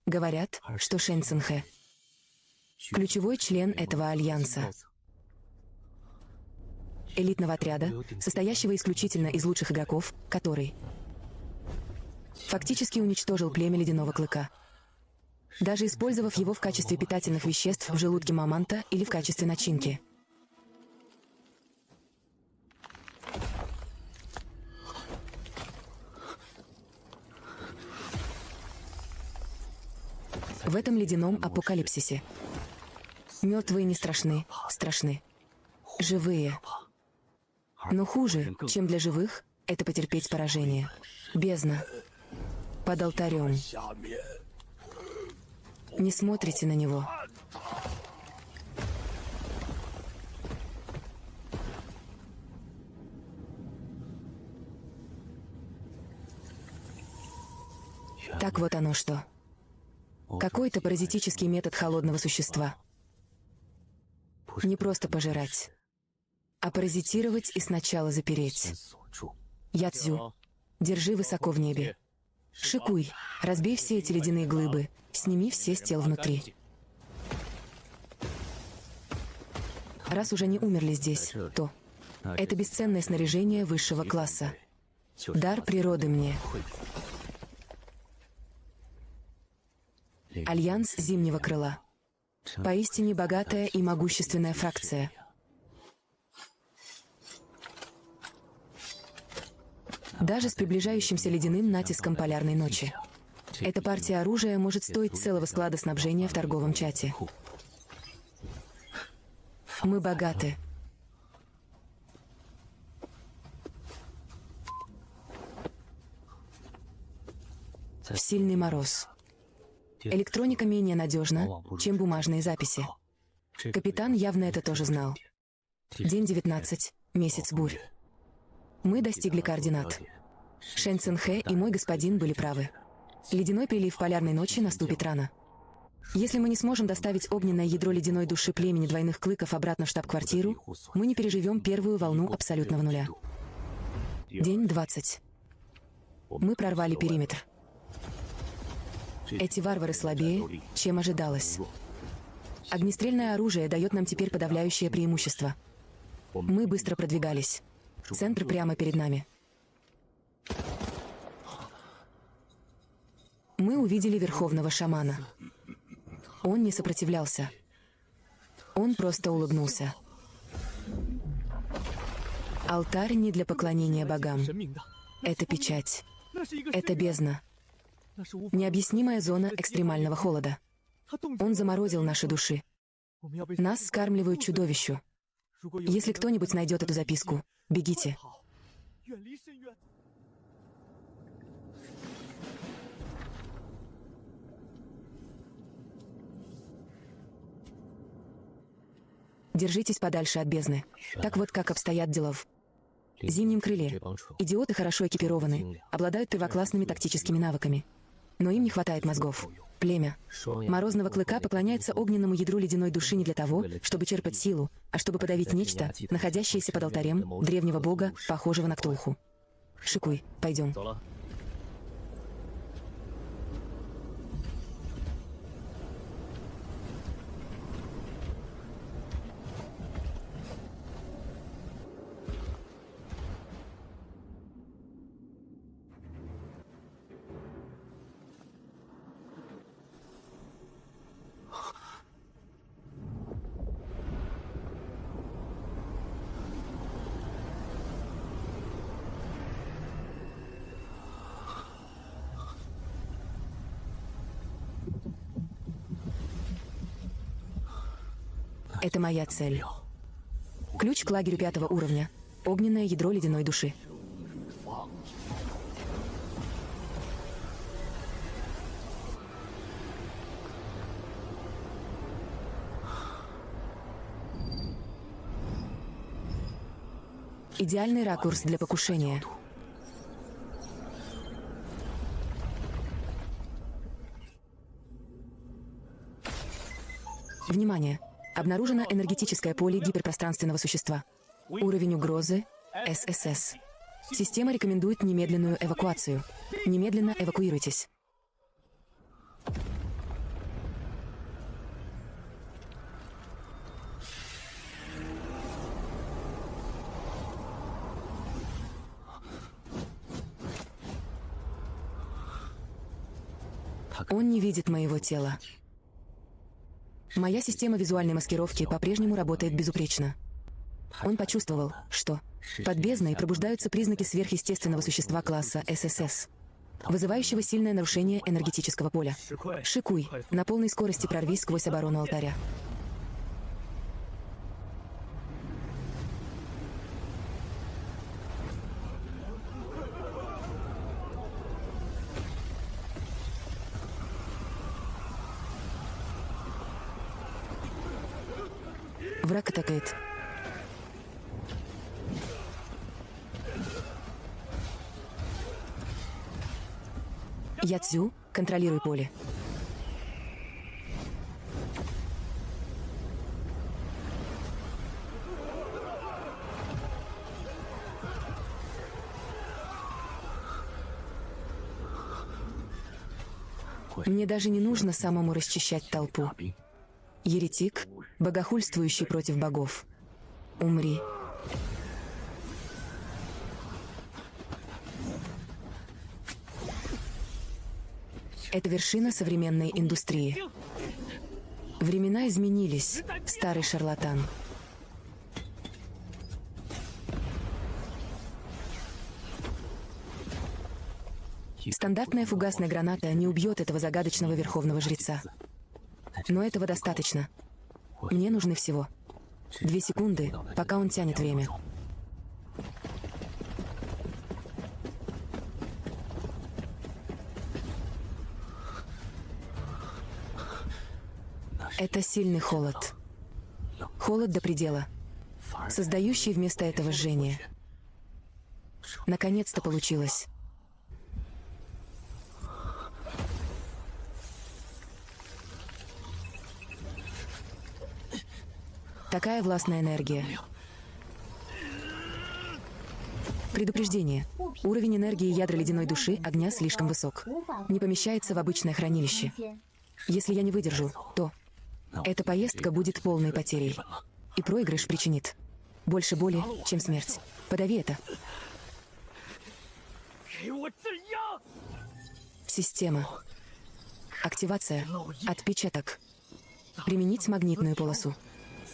Говорят, что Шэнь Цинхэ — ключевой член этого альянса. Элитного отряда, состоящего исключительно из лучших игроков, который фактически уничтожил племя Ледяного Клыка, даже использовав его в качестве питательных веществ в желудке маманта или в качестве начинки. В этом ледяном апокалипсисе мертвые не страшны, страшны живые. Но хуже, чем для живых, это потерпеть поражение. Бездна. Под алтарем. Не смотрите на него. Так вот оно что. Какой-то паразитический метод холодного существа. Не просто пожирать, а паразитировать и сначала запереть. Ядзю, держи высоко в небе. Шикуй, разбей все эти ледяные глыбы, сними все с тел внутри. Раз уже не умерли здесь, то это бесценное снаряжение высшего класса. Дар природы мне. Альянс Зимнего Крыла. Поистине богатая и могущественная фракция. Даже с приближающимся ледяным натиском полярной ночи. Эта партия оружия может стоить целого склада снабжения в торговом чате. Мы богаты. В сильный мороз. Электроника менее надежна, чем бумажные записи. Капитан явно это тоже знал. День 19, месяц бурь. Мы достигли координат. Шэнь Цинхэ и мой господин были правы. Ледяной прилив полярной ночи наступит рано. Если мы не сможем доставить огненное ядро ледяной души племени Двойных Клыков обратно в штаб-квартиру, мы не переживем первую волну абсолютного нуля. День 20. Мы прорвали периметр. Эти варвары слабее, чем ожидалось. Огнестрельное оружие дает нам теперь подавляющее преимущество. Мы быстро продвигались. Центр прямо перед нами. Мы увидели верховного шамана. Он не сопротивлялся. Он просто улыбнулся. Алтарь не для поклонения богам. Это печать. Это бездна. Необъяснимая зона экстремального холода. Он заморозил наши души. Нас скармливают чудовищу. Если кто-нибудь найдет эту записку, бегите. Держитесь подальше от бездны. Так вот как обстоят дела в Зимнем крыле. Идиоты хорошо экипированы, обладают первоклассными тактическими навыками. Но им не хватает мозгов. Племя Морозного Клыка поклоняется огненному ядру ледяной души не для того, чтобы черпать силу, а чтобы подавить нечто, находящееся под алтарем древнего бога, похожего на Ктулху. Шикуй, пойдем. Это моя цель. Ключ к лагерю 5-го уровня. Огненное ядро ледяной души. Идеальный ракурс для покушения. Внимание! Обнаружено энергетическое поле гиперпространственного существа. Уровень угрозы – ССС. Система рекомендует немедленную эвакуацию. Немедленно эвакуируйтесь. Он не видит моего тела. Моя система визуальной маскировки по-прежнему работает безупречно. Он почувствовал, что под бездной пробуждаются признаки сверхъестественного существа класса ССС, вызывающего сильное нарушение энергетического поля. Шикуй, на полной скорости прорвись сквозь оборону алтаря. Враг атакует. Яцзю, контролируй поле. Мне даже не нужно самому расчищать толпу. Еретик, богохульствующий против богов. Умри. Это вершина современной индустрии. Времена изменились, старый шарлатан. Стандартная фугасная граната не убьет этого загадочного верховного жреца. Но этого достаточно. Мне нужны всего 2 секунды, пока он тянет время. Это сильный холод. Холод до предела, создающий вместо этого жжение. Наконец-то получилось. Такая властная энергия. Предупреждение. Уровень энергии ядра ледяной души огня слишком высок. Не помещается в обычное хранилище. Если я не выдержу, то эта поездка будет полной потерей. И проигрыш причинит больше боли, чем смерть. Подави это. Система. Активация. Отпечаток. Применить магнитную полосу.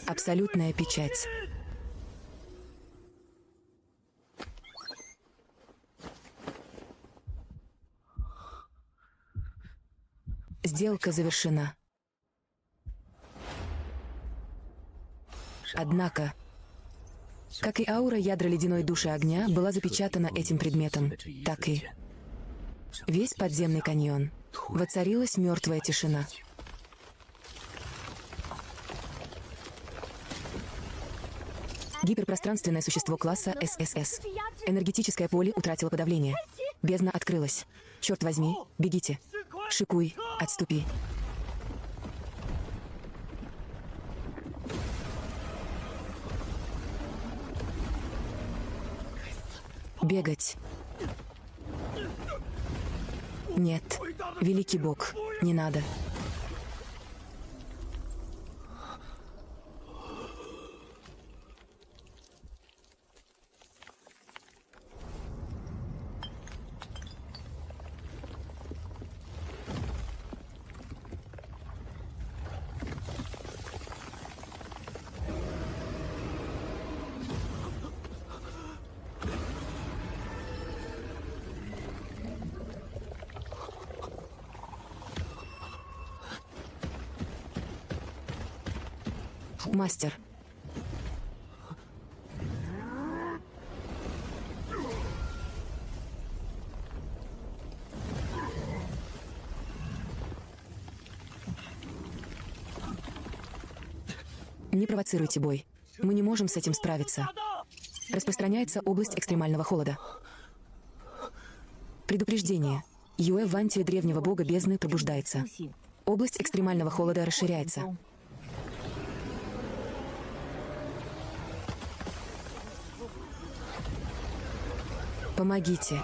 Абсолютная печать. Сделка завершена. Однако, как и аура ядра ледяной души огня была запечатана этим предметом, так и весь подземный каньон. Воцарилась мертвая тишина. Гиперпространственное существо класса ССС. Энергетическое поле утратило подавление. Бездна открылась. Черт возьми, бегите. Шикуй, отступи. Бегать. Нет, великий бог, не надо. Мастер. Не провоцируйте бой. Мы не можем с этим справиться. Распространяется область экстремального холода. Предупреждение. Юэ в вантиле древнего бога бездны пробуждается. Область экстремального холода расширяется. Помогите.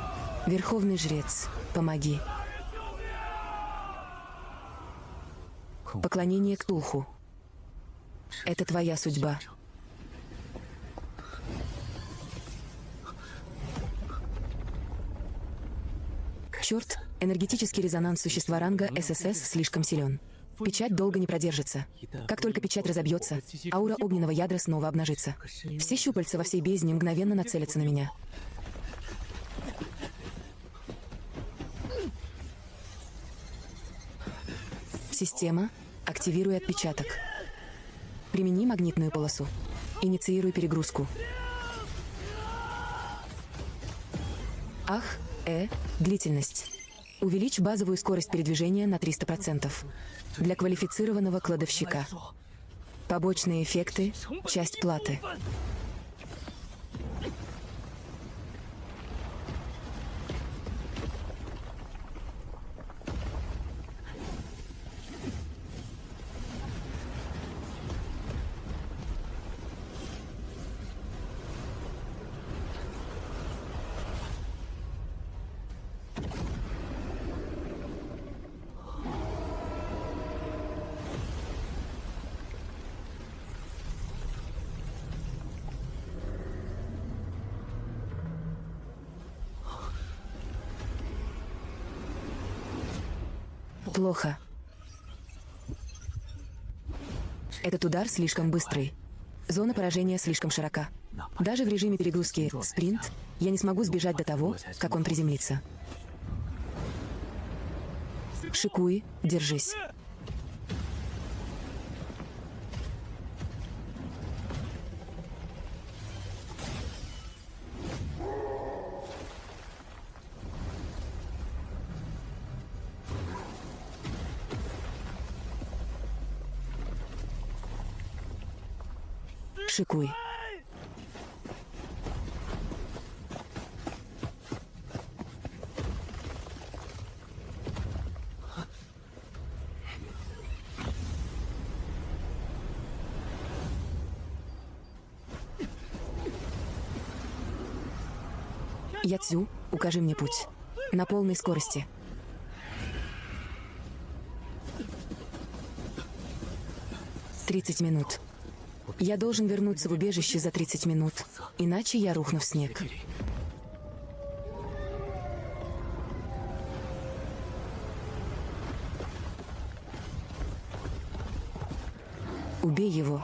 Верховный жрец, помоги. Поклонение Ктулху. Это твоя судьба. Черт, энергетический резонанс существа ранга ССС слишком силен. Печать долго не продержится. Как только печать разобьется, аура огненного ядра снова обнажится. Все щупальца во всей бездне мгновенно нацелятся на меня. Система, активируй отпечаток. Примени магнитную полосу. Инициируй перегрузку. Длительность. Увеличь базовую скорость передвижения на 300%. Для квалифицированного кладовщика. Побочные эффекты, часть платы. Плохо. Этот удар слишком быстрый. Зона поражения слишком широка. Даже в режиме перегрузки «Спринт» я не смогу сбежать до того, как он приземлится. Шикуй, держись. Шикуй. Яцзю, укажи мне путь. На полной скорости. «30 минут. Я должен вернуться в убежище за 30 минут, иначе я рухну в снег». Убей его.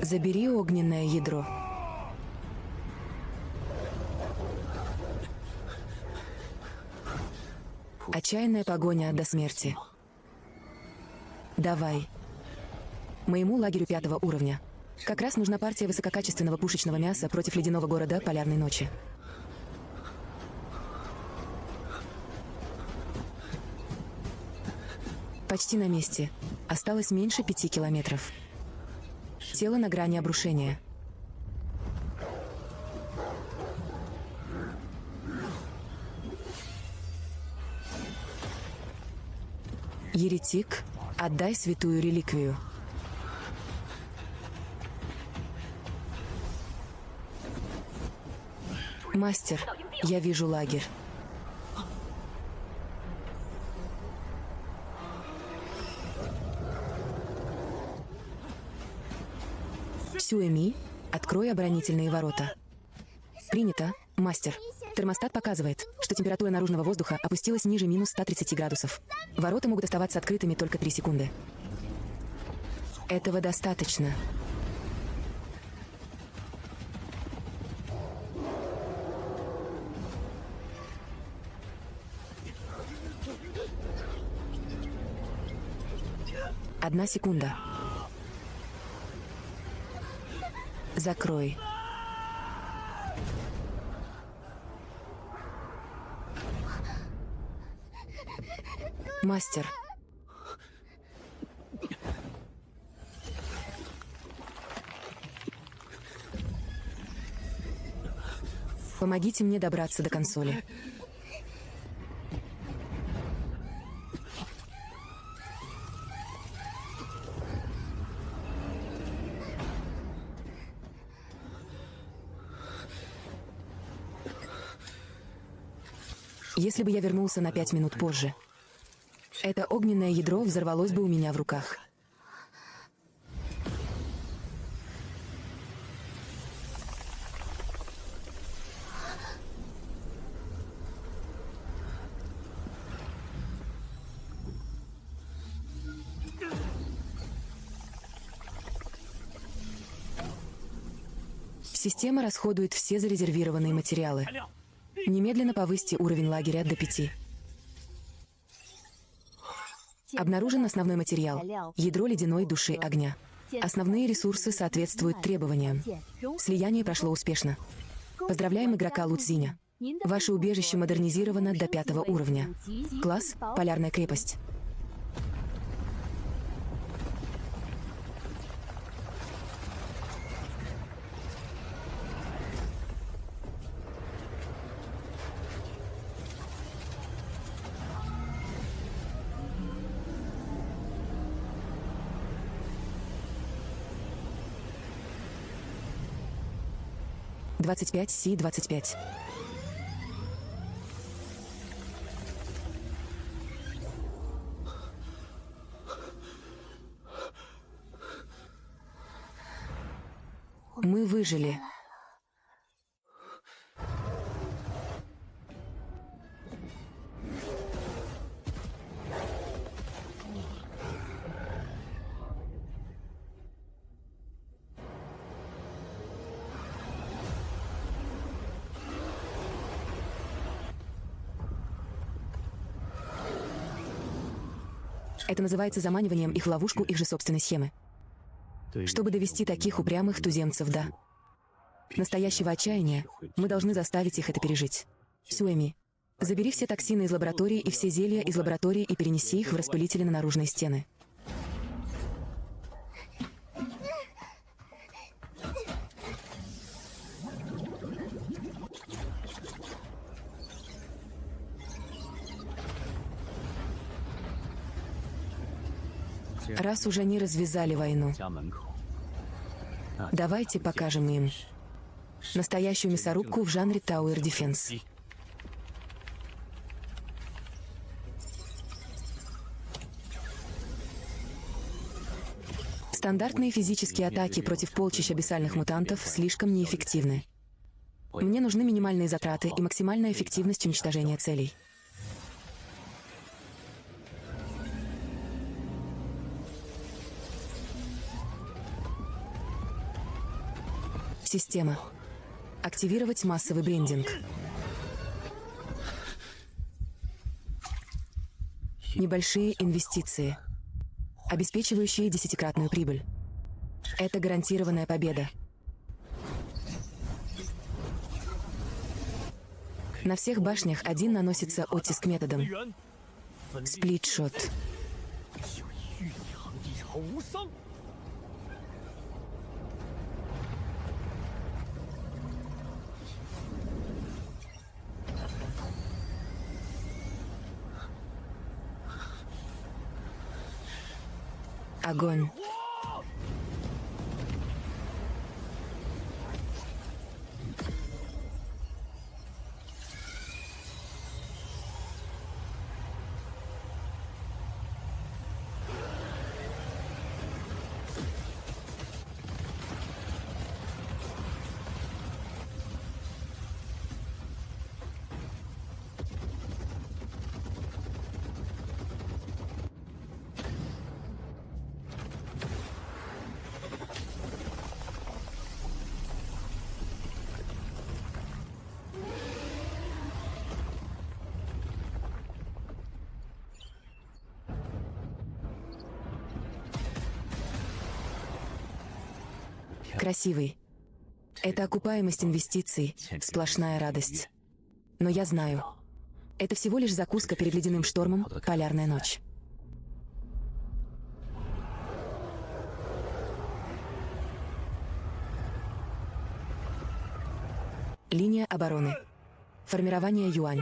Забери огненное ядро. Отчаянная погоня до смерти. Давай. Моему лагерю 5-го уровня. Как раз нужна партия высококачественного пушечного мяса против ледяного города Полярной ночи. Почти на месте. Осталось меньше 5 километров. Тело на грани обрушения. Еретик, отдай святую реликвию. Мастер, я вижу лагерь. Сюэми, открой оборонительные ворота. Принято, мастер. Термостат показывает, что температура наружного воздуха опустилась ниже минус 130 градусов. Ворота могут оставаться открытыми только 3 секунды. Этого достаточно. Одна секунда. Закрой. Мастер. Помогите мне добраться до консоли. Если бы я вернулся на 5 минут позже, это огненное ядро взорвалось бы у меня в руках. Система расходует все зарезервированные материалы. Немедленно повысьте уровень лагеря до 5. Обнаружен основной материал – ядро ледяной души огня. Основные ресурсы соответствуют требованиям. Слияние прошло успешно. Поздравляем игрока Луцзиня. Ваше убежище модернизировано до 5 уровня. Класс – Полярная крепость. Си-25. Мы выжили. Это называется заманиванием их в ловушку их же собственной схемы. Чтобы довести таких упрямых туземцев до настоящего отчаяния, мы должны заставить их это пережить. Сюэми, забери все токсины из лаборатории и все зелья из лаборатории и перенеси их в распылители на наружные стены. Раз уже они развязали войну, давайте покажем им настоящую мясорубку в жанре Tower Defense. Стандартные физические атаки против полчищ абиссальных мутантов слишком неэффективны. Мне нужны минимальные затраты и максимальная эффективность уничтожения целей. Система. Активировать массовый брендинг. Небольшие инвестиции, обеспечивающие 10-кратную прибыль. Это гарантированная победа. На всех башнях один наносится оттиск методом. Сплитшот. Огонь. Красивый. Это окупаемость инвестиций, сплошная радость. Но я знаю, это всего лишь закуска перед ледяным штормом, полярная ночь. Линия обороны. Формирование юань.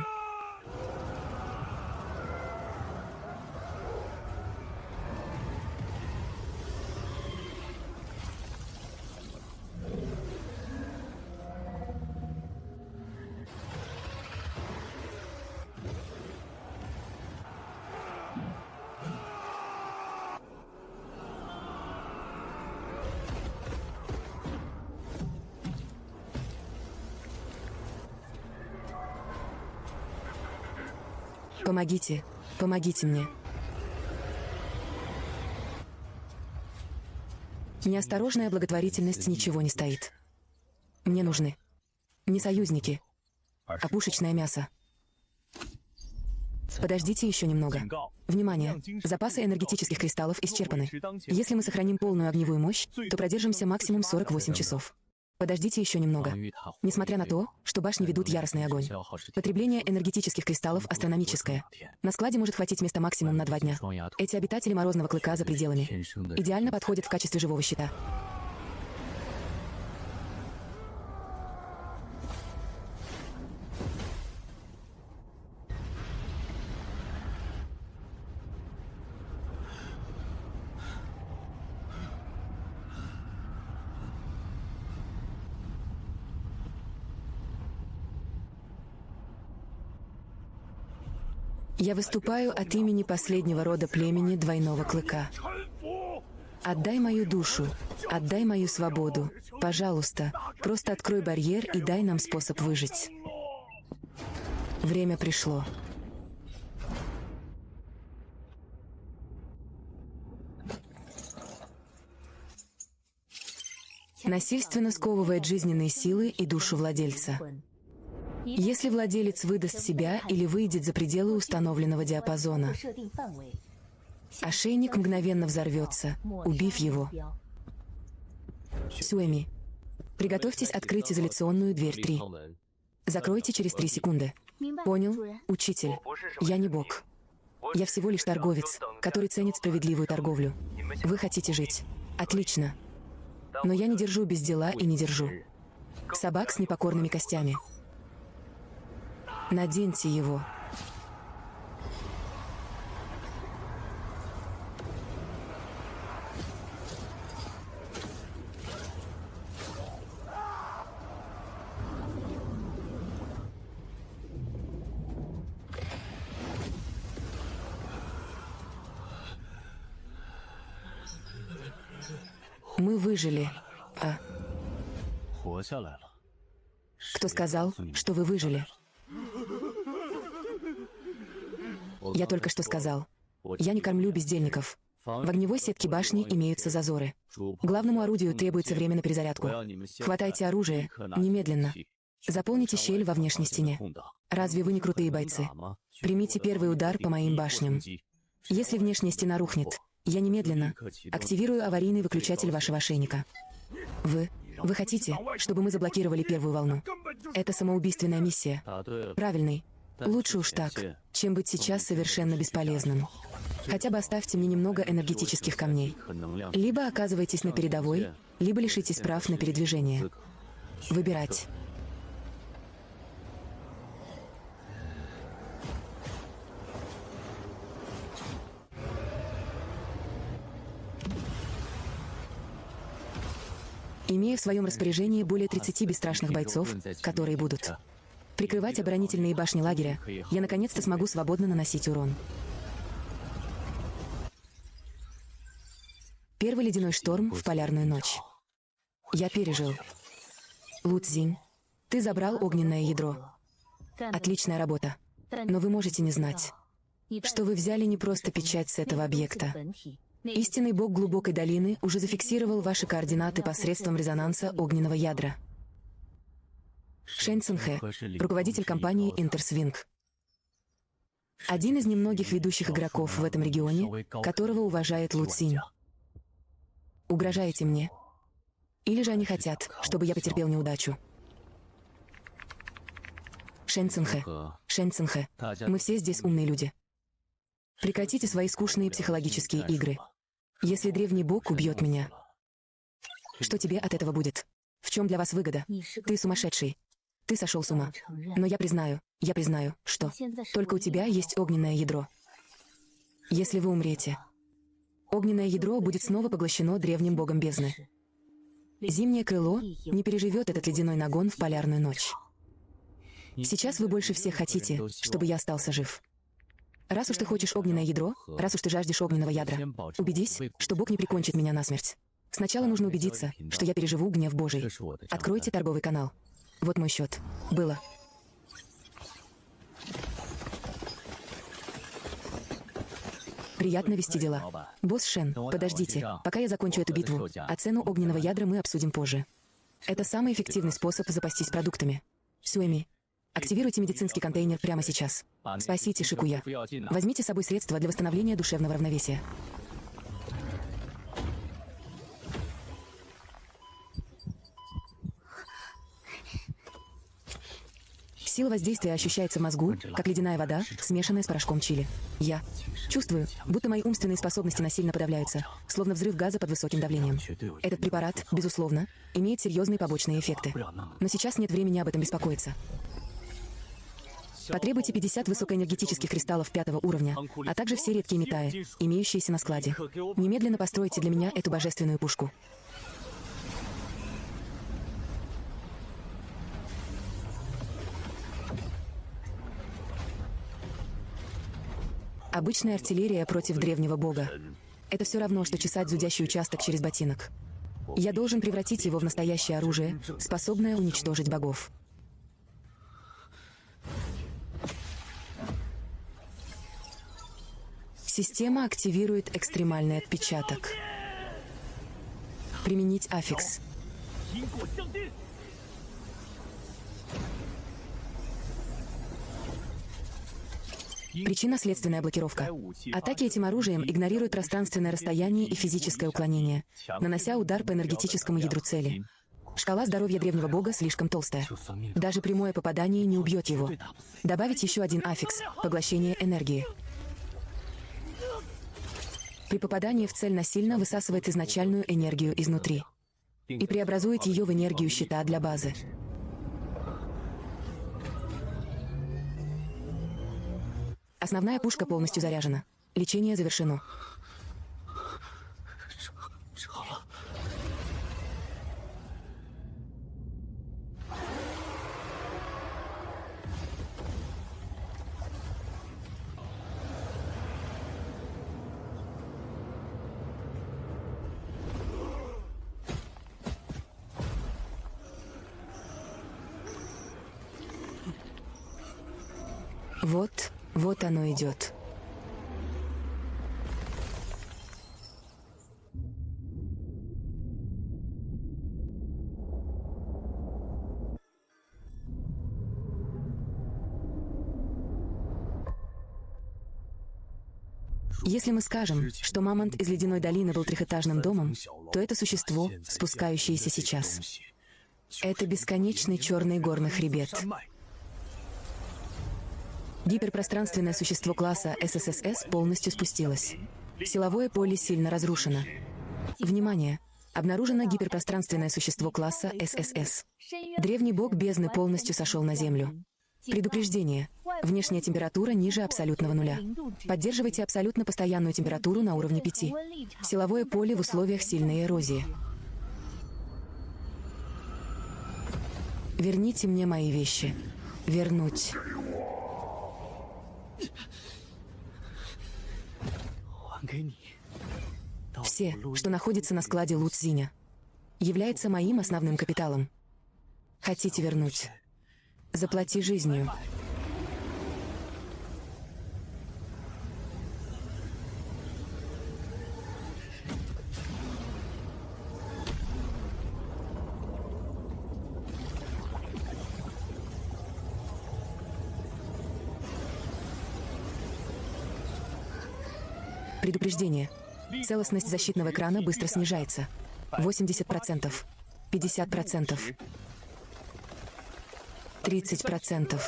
Помогите, помогите мне. Неосторожная благотворительность ничего не стоит. Мне нужны не союзники, а пушечное мясо. Подождите еще немного. Внимание! Запасы энергетических кристаллов исчерпаны. Если мы сохраним полную огневую мощь, то продержимся максимум 48 часов. Подождите еще немного. Несмотря на то, что башни ведут яростный огонь, потребление энергетических кристаллов астрономическое. На складе может хватить места максимум на 2 дня. Эти обитатели морозного клыка за пределами идеально подходят в качестве живого щита. Я выступаю от имени последнего рода племени Двойного Клыка. Отдай мою душу, отдай мою свободу. Пожалуйста, просто открой барьер и дай нам способ выжить. Время пришло. Насильственно сковывает жизненные силы и душу владельца. Если владелец выдаст себя или выйдет за пределы установленного диапазона, ошейник мгновенно взорвется, убив его. Сюэми, приготовьтесь открыть изоляционную дверь 3. Закройте через 3 секунды. Понял, учитель? Я не бог. Я всего лишь торговец, который ценит справедливую торговлю. Вы хотите жить. Отлично. Но я не держу без дела и не держу собак с непокорными костями. Наденьте его. Мы выжили. Кто сказал, что вы выжили? Я только что сказал. Я не кормлю бездельников. В огневой сетке башни имеются зазоры. Главному орудию требуется время на перезарядку. Хватайте оружие немедленно. Заполните щель во внешней стене. Разве вы не крутые бойцы? Примите первый удар по моим башням. Если внешняя стена рухнет, я немедленно активирую аварийный выключатель вашего ошейника. Вы хотите, чтобы мы заблокировали первую волну? Это самоубийственная миссия. Правильный. Лучше уж так, чем быть сейчас совершенно бесполезным. Хотя бы оставьте мне немного энергетических камней. Либо оказывайтесь на передовой, либо лишитесь прав на передвижение. Выбирать. Имея в своем распоряжении более 30 бесстрашных бойцов, которые будут прикрывать оборонительные башни лагеря, я наконец-то смогу свободно наносить урон. Первый ледяной шторм в полярную ночь. Я пережил. Лу Цзинь, ты забрал огненное ядро. Отличная работа. Но вы можете не знать, что вы взяли не просто печать с этого объекта. Истинный бог глубокой долины уже зафиксировал ваши координаты посредством резонанса огненного ядра. Шэнь Цинхэ, руководитель компании Интерсвинг. Один из немногих ведущих игроков в этом регионе, которого уважает Лу Цзинь. Угрожаете мне? Или же они хотят, чтобы я потерпел неудачу? Шэнь Цинхэ, мы все здесь умные люди. Прекратите свои скучные психологические игры. Если древний бог убьет меня, что тебе от этого будет? В чем для вас выгода? Ты сумасшедший. Ты сошел с ума. Но я признаю, что только у тебя есть огненное ядро. Если вы умрете, огненное ядро будет снова поглощено древним богом бездны. Зимнее крыло не переживет этот ледяной нагон в полярную ночь. Сейчас вы больше всех хотите, чтобы я остался жив. Раз уж ты хочешь огненное ядро, раз уж ты жаждешь огненного ядра, убедись, что Бог не прикончит меня насмерть. Сначала нужно убедиться, что я переживу гнев Божий. Откройте торговый канал. Вот мой счет. Было. Приятно вести дела. Босс Шен, подождите, пока я закончу эту битву, а цену огненного ядра мы обсудим позже. Это самый эффективный способ запастись продуктами. Сюэми, активируйте медицинский контейнер прямо сейчас. Спасите Шикуя. Возьмите с собой средства для восстановления душевного равновесия. Сила воздействия ощущается в мозгу, как ледяная вода, смешанная с порошком чили. Я чувствую, будто мои умственные способности насильно подавляются, словно взрыв газа под высоким давлением. Этот препарат, безусловно, имеет серьезные побочные эффекты. Но сейчас нет времени об этом беспокоиться. Потребуйте 50 высокоэнергетических кристаллов 5-го уровня, а также все редкие метаи, имеющиеся на складе. Немедленно постройте для меня эту божественную пушку. Обычная артиллерия против древнего бога. Это все равно, что чесать зудящий участок через ботинок. Я должен превратить его в настоящее оружие, способное уничтожить богов. Система активирует экстремальный отпечаток. Применить аффикс. Причинно-следственная блокировка. Атаки этим оружием игнорируют пространственное расстояние и физическое уклонение, нанося удар по энергетическому ядру цели. Шкала здоровья древнего бога слишком толстая. Даже прямое попадание не убьет его. Добавить еще один аффикс – поглощение энергии. При попадании в цель насильно высасывает изначальную энергию изнутри и преобразует ее в энергию щита для базы. Основная пушка полностью заряжена. Лечение завершено. Вот оно идет. Если мы скажем, что мамонт из ледяной долины был трехэтажным домом, то это существо, спускающееся сейчас. Это бесконечный черный горный хребет. Гиперпространственное существо класса ССС полностью спустилось. Силовое поле сильно разрушено. Внимание! Обнаружено гиперпространственное существо класса ССС. Древний бог бездны полностью сошел на Землю. Предупреждение. Внешняя температура ниже абсолютного нуля. Поддерживайте абсолютно постоянную температуру на уровне 5. Силовое поле в условиях сильной эрозии. Верните мне мои вещи. Вернуть. Все, что находится на складе Луцзиня, является моим основным капиталом. Хотите вернуть? Заплати жизнью. Предупреждение. Целостность защитного экрана быстро снижается. 80%. 50%. 30%.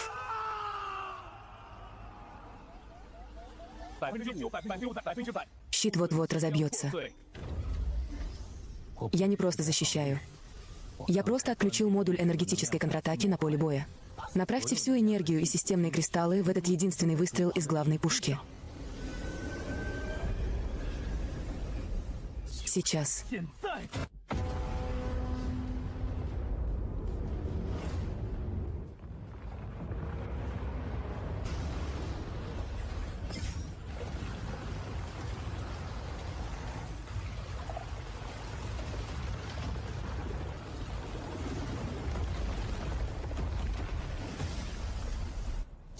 Щит вот-вот разобьется. Я не просто защищаю. Я просто отключил модуль энергетической контратаки на поле боя. Направьте всю энергию и системные кристаллы в этот единственный выстрел из главной пушки. Сейчас.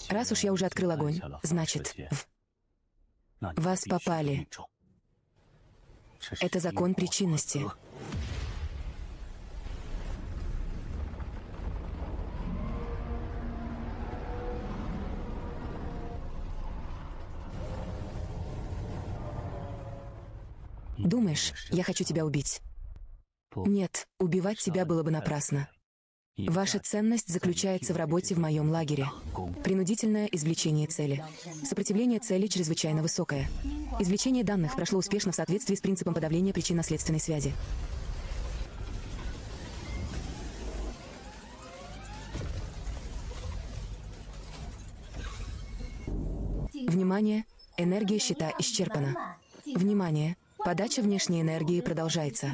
Раз уж я уже открыл огонь, значит, в вас попали. Это закон причинности. Думаешь, я хочу тебя убить? Нет, убивать тебя было бы напрасно. Ваша ценность заключается в работе в моем лагере. Принудительное извлечение цели. Сопротивление цели чрезвычайно высокое. Извлечение данных прошло успешно в соответствии с принципом подавления причинно-следственной связи. Внимание! Энергия щита исчерпана. Внимание! Подача внешней энергии продолжается.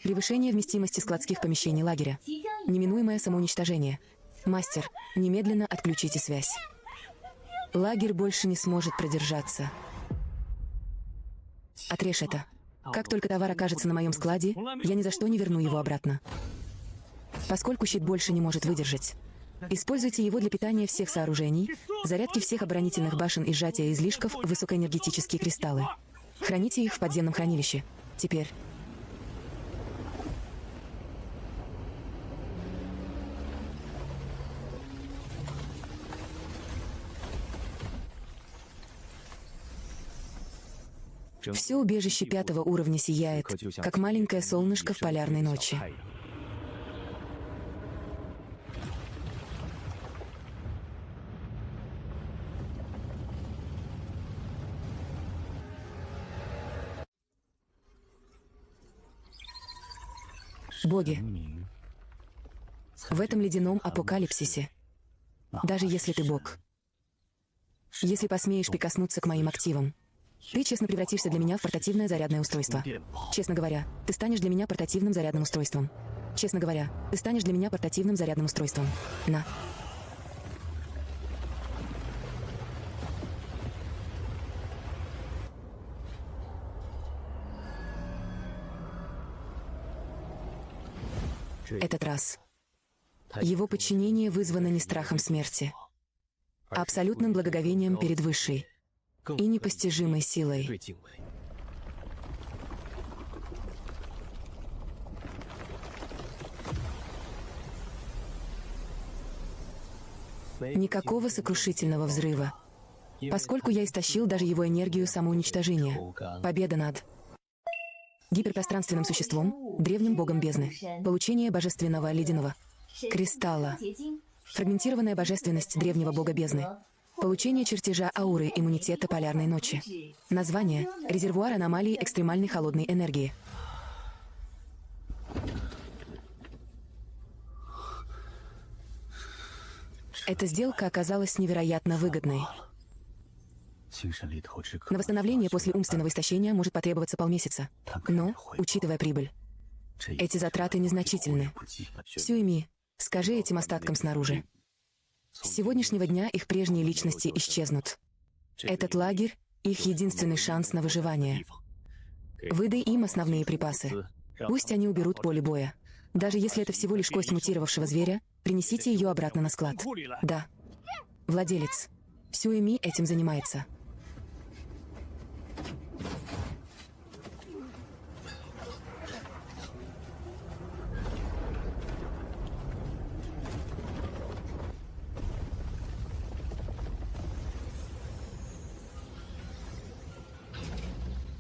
Превышение вместимости складских помещений лагеря. Неминуемое самоуничтожение. Мастер, немедленно отключите связь. Лагерь больше не сможет продержаться. Отрежь это. Как только товар окажется на моем складе, я ни за что не верну его обратно. Поскольку щит больше не может выдержать, используйте его для питания всех сооружений, зарядки всех оборонительных башен и сжатия излишков в высокоэнергетические кристаллы. Храните их в подземном хранилище. Теперь... Все убежище 5-го уровня сияет, как маленькое солнышко в полярной ночи. Боги, в этом ледяном апокалипсисе, даже если ты бог, если посмеешь прикоснуться к моим активам, ты честно превратишься для меня в портативное зарядное устройство. Честно говоря, ты станешь для меня портативным зарядным устройством. Честно говоря, ты станешь для меня портативным зарядным устройством. На. Этот раз. Его подчинение вызвано не страхом смерти, а абсолютным благоговением перед Высшей и непостижимой силой. Никакого сокрушительного взрыва, поскольку я истощил даже его энергию самоуничтожения. Победа над гиперпространственным существом, древним богом бездны. Получение божественного ледяного кристалла. Фрагментированная божественность древнего бога бездны. Получение чертежа ауры иммунитета полярной ночи. Название — резервуар аномалий экстремальной холодной энергии. Эта сделка оказалась невероятно выгодной. На восстановление после умственного истощения может потребоваться полмесяца. Но, учитывая прибыль, эти затраты незначительны. Сюэми, Скажи этим остаткам снаружи. С сегодняшнего дня их прежние личности исчезнут. Этот лагерь — их единственный шанс на выживание. Выдай им основные припасы. Пусть они уберут поле боя. Даже если это всего лишь кость мутировавшего зверя, принесите ее обратно на склад. Да. Владелец. Сюэми этим занимается.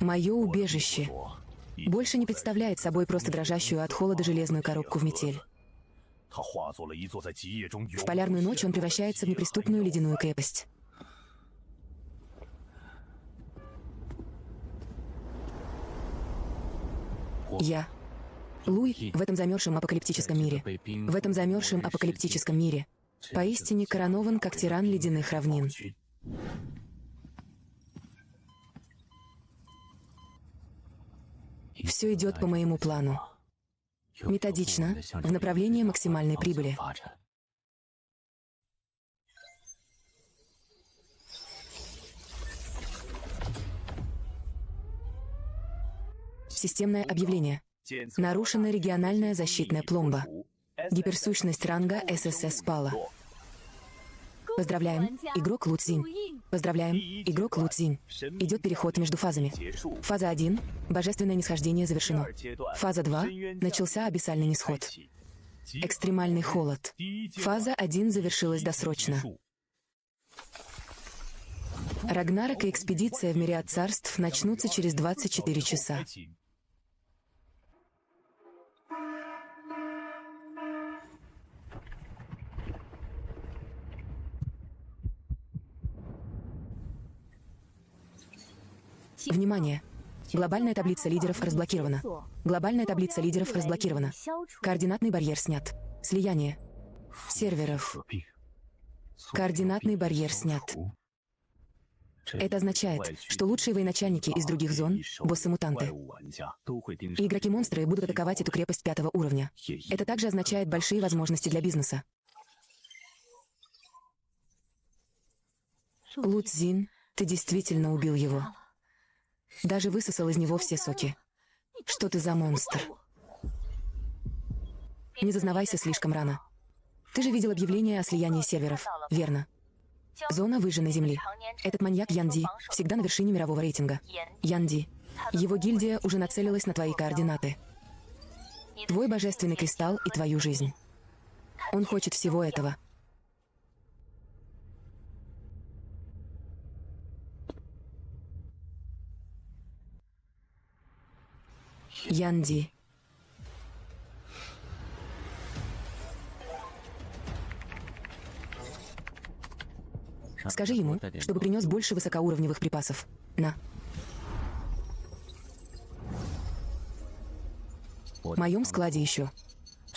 Мое убежище больше не представляет собой просто дрожащую от холода железную коробку в метель. В полярную ночь он превращается в неприступную ледяную крепость. Я. Луй в этом замерзшем апокалиптическом мире. В этом замерзшем апокалиптическом мире. Поистине коронован, как тиран ледяных равнин. Все идет по моему плану. Методично, в направлении максимальной прибыли. Системное объявление. Нарушена региональная защитная пломба. Гиперсущность ранга ССС спала. Поздравляем, игрок Лу Цзинь. Поздравляем, игрок Лу Цзинь. Идет переход между фазами. Фаза 1. Божественное нисхождение завершено. Фаза 2. Начался абиссальный нисход. Экстремальный холод. Фаза 1 завершилась досрочно. Рагнарок и экспедиция в Мириад Царств начнутся через 24 часа. Внимание! Глобальная таблица лидеров разблокирована. Глобальная таблица лидеров разблокирована. Координатный барьер снят. Слияние серверов. Координатный барьер снят. Это означает, что лучшие военачальники из других зон — боссы-мутанты. И игроки-монстры будут атаковать эту крепость 5-го уровня. Это также означает большие возможности для бизнеса. Лу Цзинь, ты действительно убил его. Даже высосал из него все соки. Что ты за монстр? Не зазнавайся слишком рано. Ты же видел объявление о слиянии серверов, верно? Зона выжженной земли. Этот маньяк Янди всегда на вершине мирового рейтинга. Янди. Его гильдия уже нацелилась на твои координаты. Твой божественный кристалл и твою жизнь. Он хочет всего этого. Янди. Скажи ему, чтобы принес больше высокоуровневых припасов. На. В моем складе еще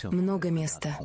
много места.